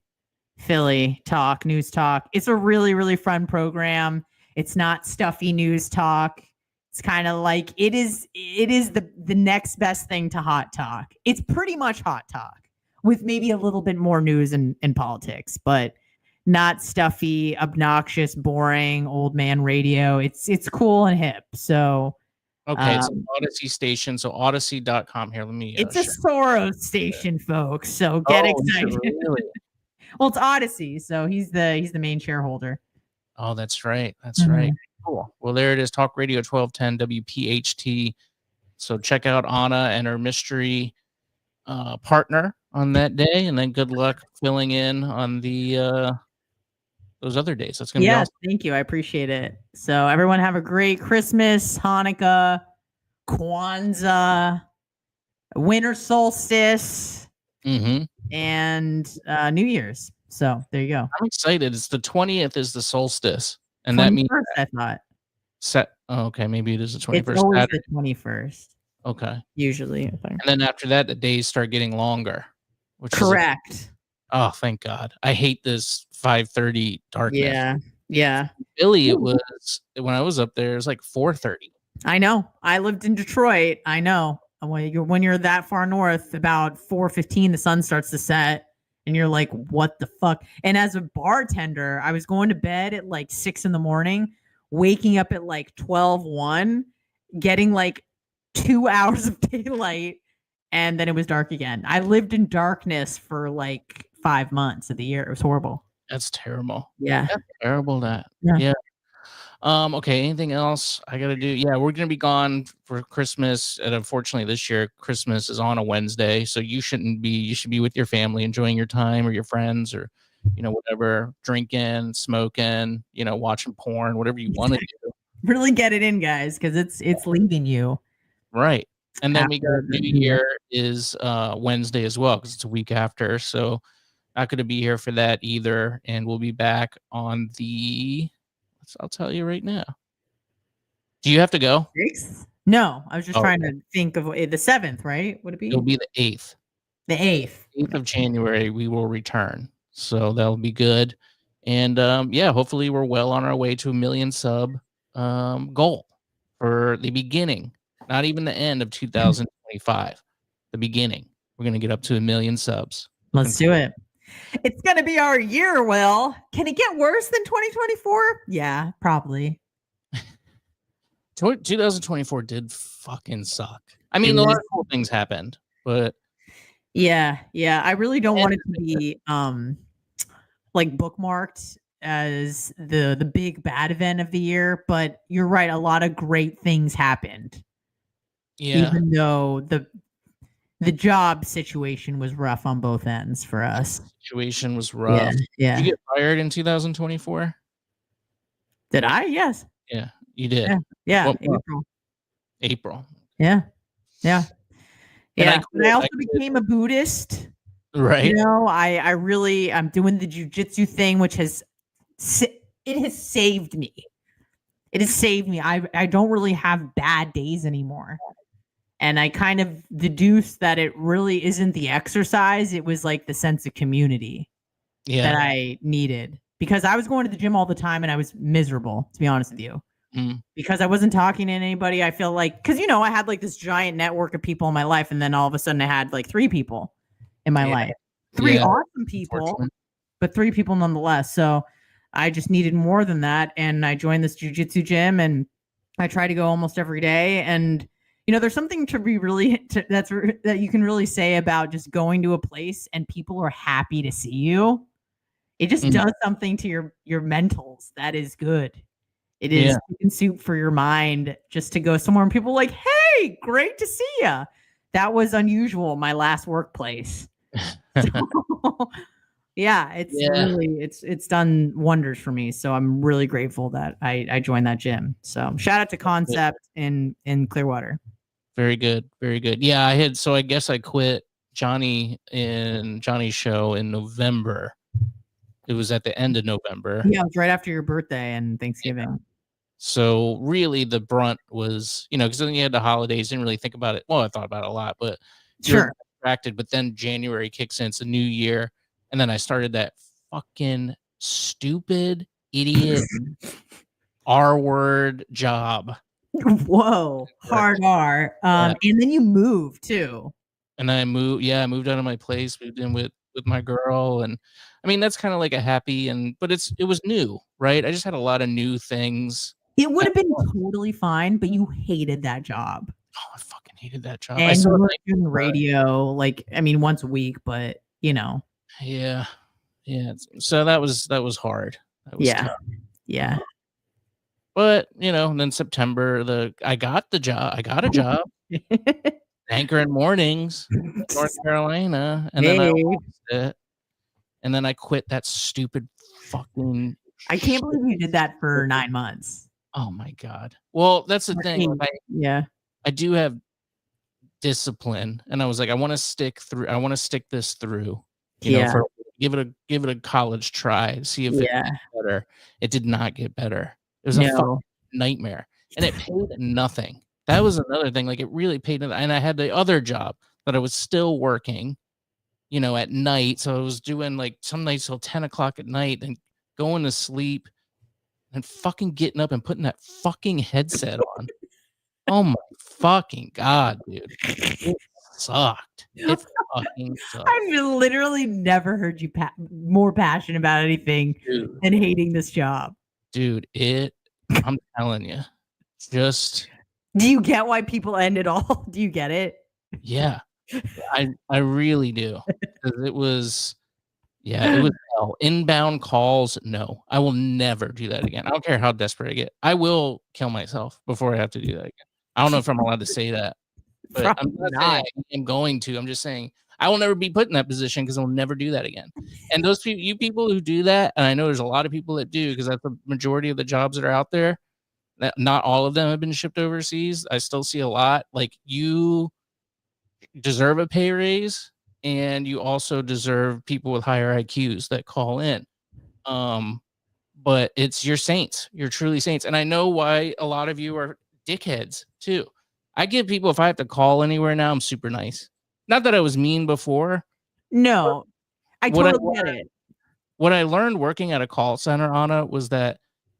Philly Talk, News Talk, it's a really, really fun program. It's not stuffy news talk. It's kind of like it is the next best thing to Hot Talk. It's pretty much Hot Talk with maybe a little bit more news and politics, but not stuffy, obnoxious, boring old man radio. It's cool and hip. So okay, it's an Odyssey station. So Odyssey.com here. Let me. It's a Soros station, folks. So get excited. Really? Well, it's Odyssey, so he's the main shareholder. Oh, that's right. That's right. Cool. Well, there it is. Talk Radio 1210 WPHT. So check out Anna and her mystery partner on that day, and then good luck filling in on the those other days. That's gonna be awesome. Thank you. I appreciate it. So everyone have a great Christmas, Hanukkah, Kwanzaa, winter solstice, and New Year's. So there you go. I'm excited. It's the 20th is the solstice, and that means I thought. Okay, maybe it is the 21st. It's always the 21st. Okay. Usually, I think. And then after that, the days start getting longer. Correct. Oh, thank God. I hate this 5:30 darkness. Yeah. Yeah. Philly, it was when I was up there, it was like 4:30. I know. I lived in Detroit. I know. When you're that far north, about 4:15, the sun starts to set, and you're like, "What the fuck?" And as a bartender, I was going to bed at like 6 in the morning, waking up at like 12:01, getting like 2 hours of daylight, and then it was dark again. I lived in darkness for like 5 months of the year. It was horrible. That's terrible. Yeah. That's terrible. That. Yeah. Yeah. Okay, anything else I gotta do? Yeah, we're gonna be gone for Christmas, and unfortunately this year Christmas is on a Wednesday, so you should be with your family, enjoying your time, or your friends, or whatever, drinking, smoking, watching porn, whatever you want to do. Really get it in, guys, because it's leaving you. Right. And then we got After New the New Year. Year is Wednesday as well, because it's a week after, so not gonna be here for that either, and we'll be back on the I'll tell you right now. Do you have to go? 6th? No, I was just Oh, trying to think of the 7th, right? Would it be? it'll be the 8th. The 8th. 8th of January, we will return. So that'll be good. And yeah, hopefully we're well on our way to 1 million sub goal for the beginning, not even the end of 2025. The beginning. We're going to get up to 1 million subs. Let's do it. It's going to be our year, Will. Can it get worse than 2024? Yeah, probably. 2024 did fucking suck. I mean, a lot of cool things happened, but yeah, I really don't want it to be like bookmarked as the big bad event of the year, but you're right, a lot of great things happened. Yeah. Even though the job situation was rough on both ends for us. Situation was rough. Yeah. Did you get fired in 2024? Did I? Yes. Yeah, you did. Yeah. April. Yeah. And I also became a Buddhist. Right. I'm doing the jujitsu thing, which has saved me. It has saved me. I don't really have bad days anymore. And I kind of deduced that it really isn't the exercise. It was like the sense of community that I needed, because I was going to the gym all the time and I was miserable, to be honest with you. Because I wasn't talking to anybody. I feel like, because I had like this giant network of people in my life, and then all of a sudden I had like 3 people in my life. 3 awesome people, but 3 people nonetheless. So I just needed more than that, and I joined this jiu-jitsu gym, and I try to go almost every day. And there's something to be really that you can really say about just going to a place and people are happy to see you. It just does something to your mentals that is good. It is chicken soup for your mind just to go somewhere and people are like, "Hey, great to see you." That was unusual. My last workplace. So, really it's done wonders for me. So I'm really grateful that I joined that gym. So shout out to Concept in Clearwater. Very good. Very good. Yeah, I guess I quit Johnny's show in November. It was at the end of November. Yeah, it was right after your birthday and Thanksgiving. Yeah. So really the brunt was, because then you had the holidays, didn't really think about it. Well, I thought about it a lot, but you're distracted. But then January kicks in, it's a new year. And then I started that fucking stupid idiot R-word job. Whoa, hard R. And then you moved too. And I moved out of my place, moved in with my girl. And I mean, that's kind of like a happy, but it was new, right? I just had a lot of new things. It would have been totally fine, but you hated that job. Oh, I fucking hated that job. And you were doing radio, once a week, but Yeah. So that was hard. That was tough. Yeah. But then September, I got a job, anchoring mornings, North Carolina, and then I lost it, and then I quit that stupid fucking. I can't believe you did that for 9 months. Oh my God! Well, that's the thing. I do have discipline, and I was like, I want to stick this through. Give it a college try, see if it gets better. It did not get better. It was a fucking nightmare, and it paid nothing. That was another thing. Like, it really paid nothing. And I had the other job that I was still working, at night. So I was doing like some nights till 10 o'clock at night and going to sleep and fucking getting up and putting that fucking headset on. Oh my fucking God, dude. It sucked. It fucking sucked. I've literally never heard you more passionate about anything than hating this job. Dude, I'm telling you, just. Do you get why people end it all? Do you get it? Yeah, I really do. It was hell. Inbound calls. No, I will never do that again. I don't care how desperate I get. I will kill myself before I have to do that again. I don't know if I'm allowed to say that, but I'm not saying I'm going to. I'm just saying I will never be put in that position because I'll never do that again. And those people who do that, and I know there's a lot of people that do because that's the majority of the jobs that are out there. Not all of them have been shipped overseas. I still see a lot. Like, you deserve a pay raise, and you also deserve people with higher IQs that call in. But you're saints. You're truly saints. And I know why a lot of you are dickheads too. I give people, if I have to call anywhere now, I'm super nice. Not that I was mean before. No, I totally get it. What I learned working at a call center, Anna, was that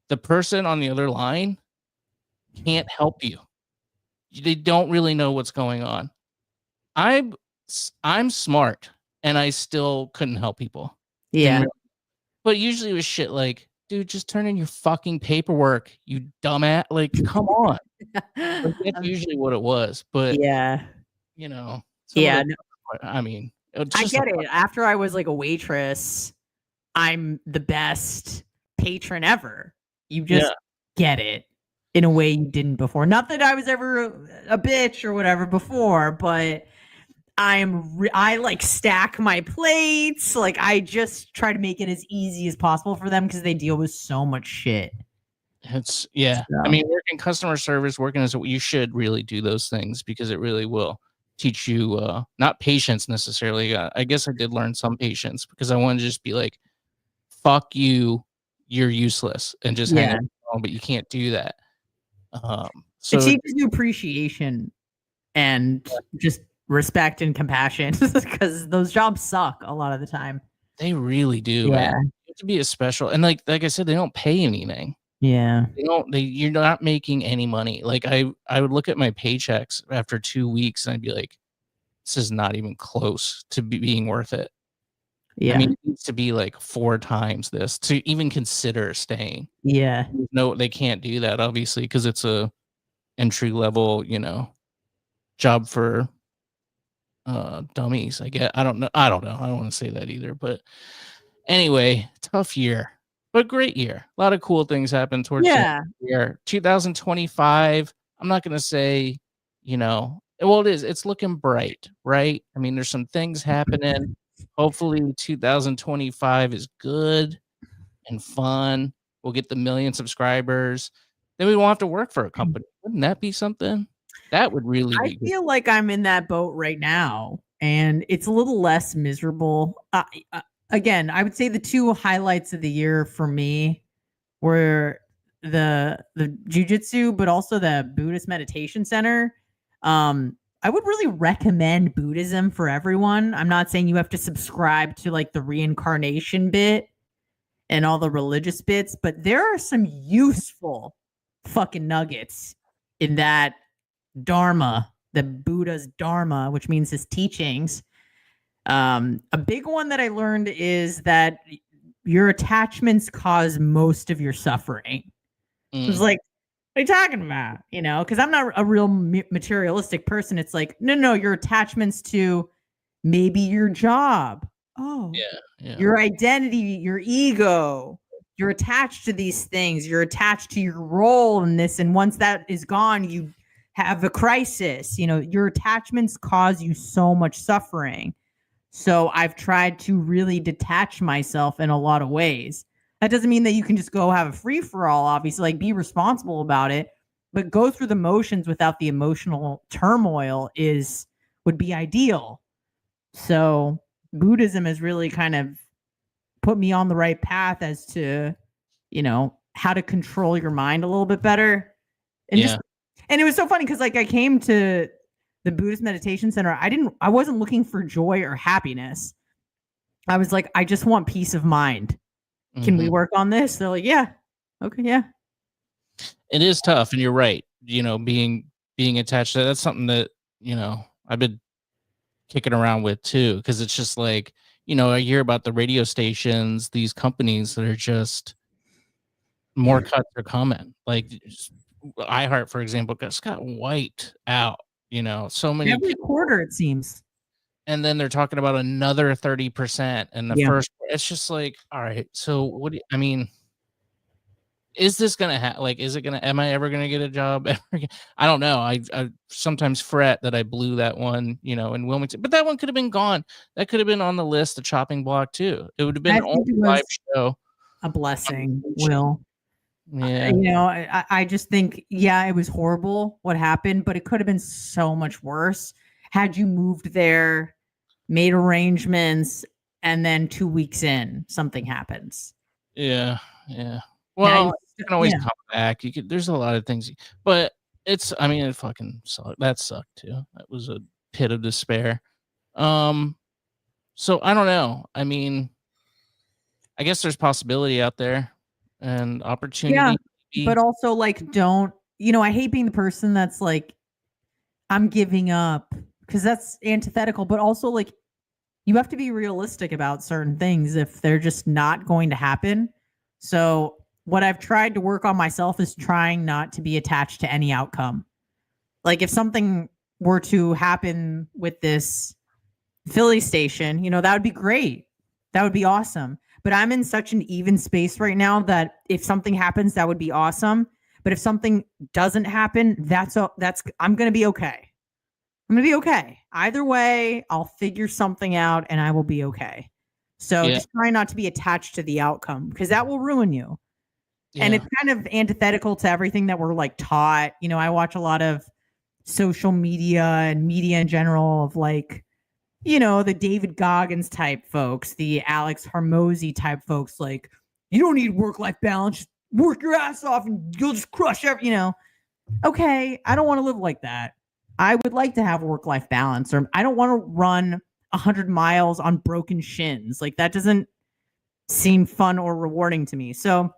the person on the other line can't help you. They don't really know what's going on. I'm smart, and I still couldn't help people. Yeah. But usually it was shit like, dude, just turn in your fucking paperwork, you dumbass. Like, come on. That's usually what it was. But yeah. I mean, I get it. After I was like a waitress, I'm the best patron ever. You just get it in a way you didn't before. Not that I was ever a bitch or whatever before, but I like stack my plates. Like, I just try to make it as easy as possible for them because they deal with so much shit. So. I mean, working customer service, you should really do those things because it really will teach you not patience necessarily. I guess I did learn some patience because I wanted to just be like, fuck you, you're useless, and just hang up the phone, but you can't do that. So it teaches you appreciation and just respect and compassion because those jobs suck a lot of the time. They really do, man. You have to be a special, and like I said, they don't pay anything. Yeah. You're not making any money. Like, I would look at my paychecks after 2 weeks and I'd be like, this is not even close to being worth it. Yeah. I mean, it needs to be like 4 times this to even consider staying. Yeah. No, they can't do that, obviously, because it's a entry level, job for dummies. I guess. I don't know. I don't want to say that either. But anyway, tough year, but great year. A lot of cool things happened towards the end of the year. 2025. I'm not gonna say, well, it is. It's looking bright, right? I mean, there's some things happening. Hopefully 2025 is good and fun. We'll get the 1 million subscribers. Then we won't have to work for a company. Wouldn't that be something? That would really be good. I feel like I'm in that boat right now, and it's a little less miserable. Again, I would say the 2 highlights of the year for me were the jujitsu, but also the Buddhist meditation center. I would really recommend Buddhism for everyone. I'm not saying you have to subscribe to like the reincarnation bit and all the religious bits, but there are some useful fucking nuggets in that Dharma, the Buddha's Dharma, which means his teachings. A big one that I learned is that your attachments cause most of your suffering. It was like, what are you talking about? Because I'm not a real materialistic person. It's like, no, your attachments to maybe your job. Oh, yeah. Your identity, your ego. You're attached to these things. You're attached to your role in this. And once that is gone, you have a crisis. Your attachments cause you so much suffering. So I've tried to really detach myself in a lot of ways. That doesn't mean that you can just go have a free for all, obviously, like be responsible about it, but go through the motions without the emotional turmoil would be ideal. So Buddhism has really kind of put me on the right path as to, how to control your mind a little bit better. And and it was so funny because like I came to the Buddhist meditation center. I wasn't looking for joy or happiness. I was like, I just want peace of mind. Can we work on this? They're like, yeah. Okay, yeah. It is tough, and you're right. Being attached to that's something that, I've been kicking around with too, because it's just like, I hear about the radio stations, these companies that are just more cuts are coming. Like iHeart, for example, just got wiped out. So many Every people, quarter, it seems. and then they're talking about another 30% in the Yeah. first. It's just like, all right, so what do you, I mean, is this gonna is it gonna, am I ever gonna get a job ever again? I don't know. I sometimes fret that I blew that one, in Wilmington, but that one could have been gone. That could have been on the list, the chopping block too. It would have been I the only think it live was show a on blessing, the station. Will. Yeah. I just think, yeah, it was horrible what happened, but it could have been so much worse had you moved there, made arrangements, and then 2 weeks in, something happens. Yeah. Yeah. Now Well, you can always yeah. come back. There's a lot of things, but it fucking sucked. That sucked too. That was a pit of despair. So I don't know. I mean, I guess there's possibility out there and Yeah, opportunity. but also, like, don't I hate being the person that's like, "I'm giving up," because that's antithetical, but also, like, you have to be realistic about certain things if they're just not going to happen. So, what I've tried to work on myself is trying not to be attached to any outcome. Like, if something were to happen with this Philly station, that would be great. That would be awesome. But I'm in such an even space right now that if something happens, that would be awesome. But if something doesn't happen, I'm going to be okay. I'm going to be okay. Either way, I'll figure something out and I will be okay. So just try not to be attached to the outcome because that will ruin you. Yeah. And it's kind of antithetical to everything that we're like taught. I watch a lot of social media and media in general of like, the David Goggins type folks, the Alex Hormozy type folks, like, you don't need work-life balance. Just work your ass off and you'll just crush Okay, I don't want to live like that. I would like to have work-life balance, or I don't want to run 100 miles on broken shins. Like, that doesn't seem fun or rewarding to me. So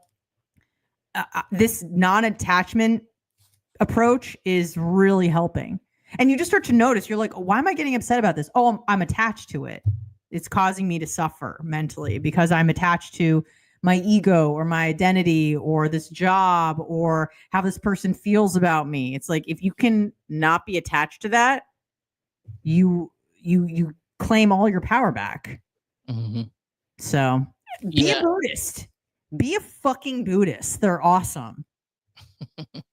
this non-attachment approach is really helping. And you just start to notice, you're like, why am I getting upset about this? Oh, I'm attached to it. It's causing me to suffer mentally because I'm attached to my ego or my identity or this job or how this person feels about me. It's like, if you can not be attached to that, you claim all your power back. Mm-hmm. So be a Buddhist. Be a fucking Buddhist. They're awesome.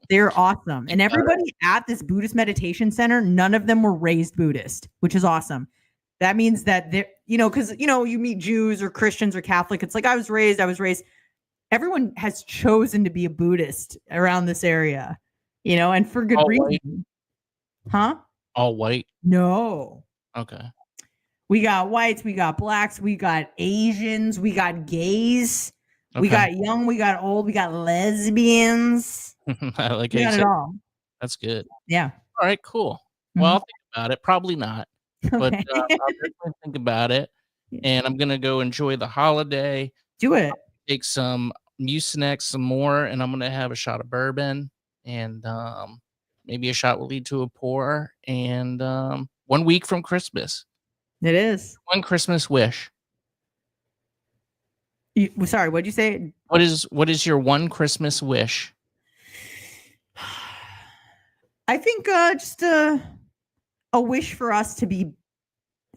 They're awesome. And everybody at this Buddhist meditation center, none of them were raised Buddhist, which is awesome. That means that they're, because, you meet Jews or Christians or Catholic. It's like, I was raised. Everyone has chosen to be a Buddhist around this area, and for good reason. White? Huh? All white? No. Okay. We got whites, we got blacks, we got Asians, we got gays, we got young, we got old, we got lesbians. Like, we got it all. That's good. Yeah. All right, cool. Well, I'll think about it. Probably not, but I'll definitely think about it. And I'm gonna go enjoy the holiday. Do it. Take some Mucinex, some more, and I'm gonna have a shot of bourbon, and maybe a shot will lead to a pour. And 1 week from Christmas. It is. One Christmas wish. Sorry, what'd you say? What is your one Christmas wish? I think just a wish for us to be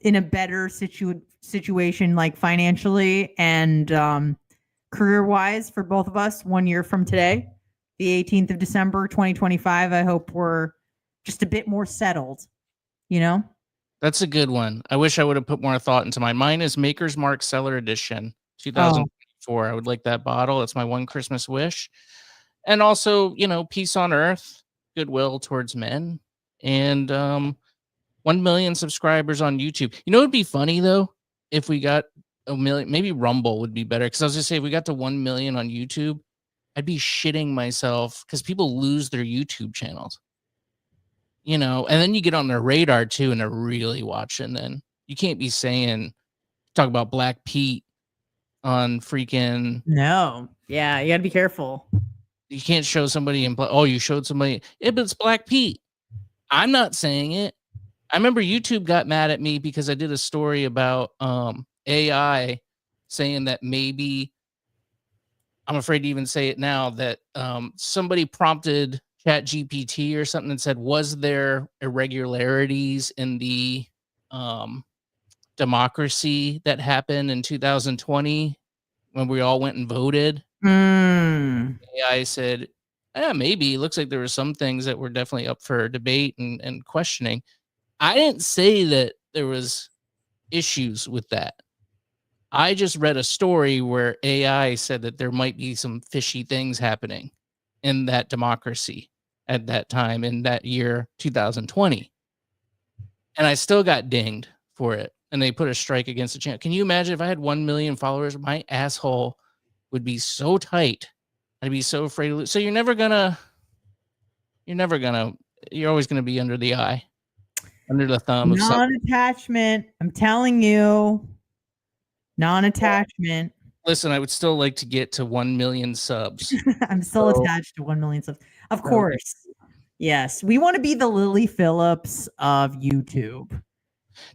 in a better situation, like financially and career-wise for both of us 1 year from today, the 18th of December, 2025. I hope we're just a bit more settled, That's a good one. I wish I would have put more thought into mine. Mine is Maker's Mark Cellar Edition, 2024. I would like that bottle. That's my one Christmas wish. And also, peace on earth, goodwill towards men, and 1 million subscribers on YouTube. It'd be funny, though, if we got a million. Maybe Rumble would be better, because I was just saying, if we got to 1 million on YouTube, I'd be shitting myself because people lose their YouTube channels. And then you get on their radar too, and they're really watching. Then you can't be saying Talk about Black Pete on freaking. No. Yeah, you got to be careful. You can't show somebody in. Oh, you showed somebody. Yeah, but it's Black Pete. I'm not saying it. I remember YouTube got mad at me because I did a story about AI saying that maybe, I'm afraid to even say it now, that somebody prompted ChatGPT or something and said, was there irregularities in the democracy that happened in 2020 when we all went and voted? AI said, yeah, maybe. It looks like there were some things that were definitely up for debate and questioning. I didn't say that there was issues with that. I just read a story where AI said that there might be some fishy things happening in that democracy at that time in that year 2020. And I still got dinged for it. And they put a strike against the channel. Can you imagine if I had 1 million followers? My asshole would be so tight. I'd be so afraid to lose. So you're always gonna be under the eye, under the thumb of something. Non-attachment. I'm telling you. Non-attachment. Listen, I would still like to get to 1 million subs. I'm still attached to 1 million subs. Of course. Yes. We want to be the Lily Phillips of YouTube.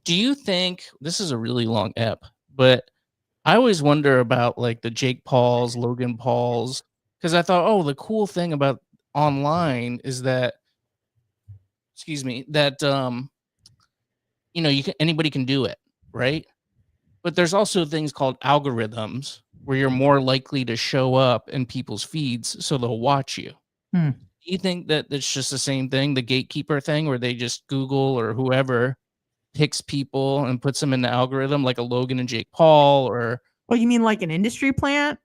Do you think, this is a really long ep, but I always wonder about like the Jake Pauls, Logan Pauls, because I thought, oh, the cool thing about online is that, anybody can do it, right? But there's also things called algorithms where you're more likely to show up in people's feeds, so they'll watch you. Do you think that it's just the same thing, the gatekeeper thing, where they just Google or whoever picks people and puts them in the algorithm, like a Logan and Jake Paul, or you mean like an industry plant?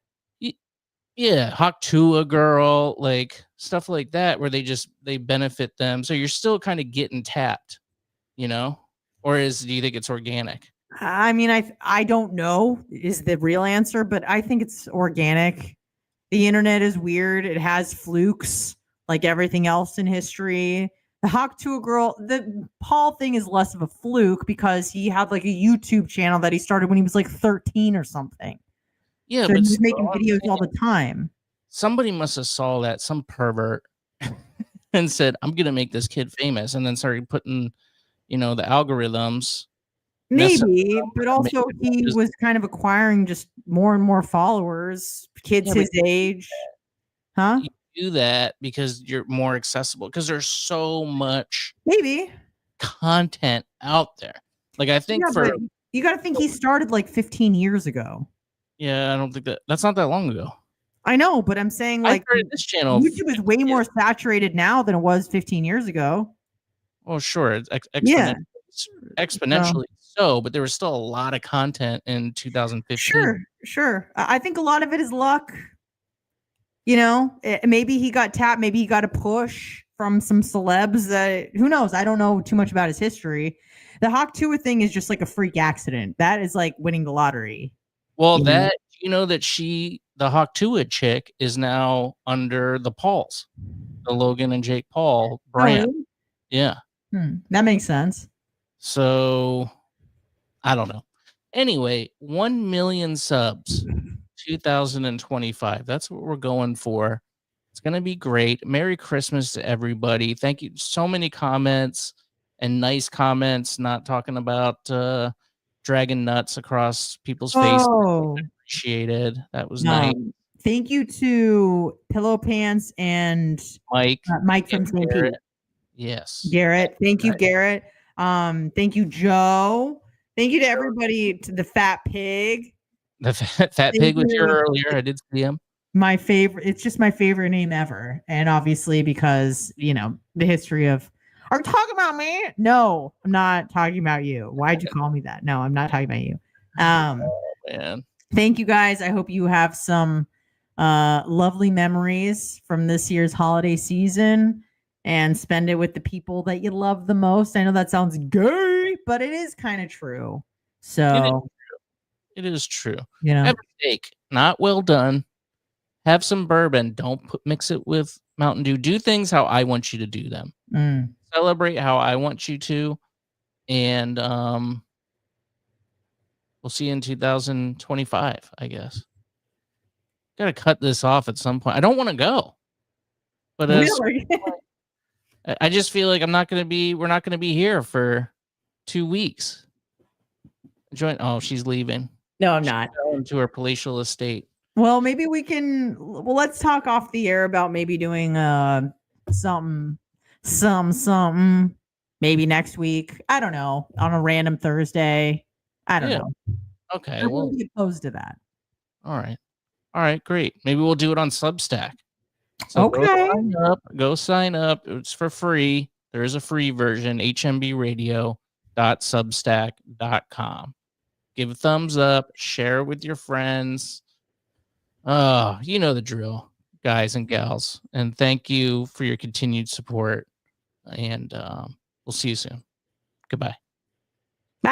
Yeah, Hawk to a girl, like stuff like that, where they benefit them. So you're still kind of getting tapped, or do you think it's organic? I mean, I don't know is the real answer, but I think it's organic. The internet is weird. It has flukes like everything else in history. The Hawk to a girl, the Paul thing is less of a fluke because he had like a YouTube channel that he started when he was like 13 or something. Yeah, so but he's making videos all the time. Somebody must have saw that, some pervert, and said, I'm going to make this kid famous, and then started putting, the algorithms. Maybe, but also he was kind of acquiring just more and more followers, kids his age. Huh? You do that because you're more accessible, because there's so much content out there. Like, I think you got to think he started like 15 years ago. Yeah, I don't think that's not that long ago. I know, but I'm saying like this channel, YouTube is way more saturated now than it was 15 years ago. Oh, sure. It's exponentially so, but there was still a lot of content in 2015. Sure. I think a lot of it is luck. Maybe he got tapped. Maybe he got a push from some celebs that, who knows? I don't know too much about his history. The Hawk Tua thing is just like a freak accident. That is like winning the lottery. Well, that the Hawk Tua chick is now under the Pauls, the Logan and Jake Paul brand. Oh, really? Yeah. That makes sense. So I don't know. Anyway, 1 million subs, 2025. That's what we're going for. It's going to be great. Merry Christmas to everybody. Thank you. So many comments and nice comments, not talking about dragging nuts across people's faces. Appreciated. That was nice. Thank you to Pillow Pants and Mike from St. Pete. Yes. Garrett. Thank you, Garrett. Thank you, Joe. Thank you to everybody, to the Fat Pig. The Fat Pig was here earlier. I did see him. My favorite. It's just my favorite name ever. And obviously because, the history of, are you talking about me? No, I'm not talking about you. Why'd you call me that? No, I'm not talking about you. Man. Thank you guys. I hope you have some lovely memories from this year's holiday season and spend it with the people that you love the most. I know that sounds gay, but it is kind of true. So it is true. Have a steak, not well done. Have some bourbon. Don't mix it with Mountain Dew. Do things how I want you to do them. Celebrate how I want you to. And we'll see you in 2025, I guess. Gotta cut this off at some point. I don't want to go, but Really? I just feel like we're not gonna be here for 2 weeks. Oh, she's leaving. No, I'm not. Going to her palatial estate. Well, maybe we can. Well, let's talk off the air about maybe doing something, maybe next week. I don't know, on a random Thursday. I don't know. Okay, I won't be opposed to that. All right, great. Maybe we'll do it on Substack. So okay. Go sign up. It's for free. There is a free version, hmbradio.substack.com. Give a thumbs up, share it with your friends. You know the drill, guys and gals. And thank you for your continued support. And we'll see you soon. Goodbye.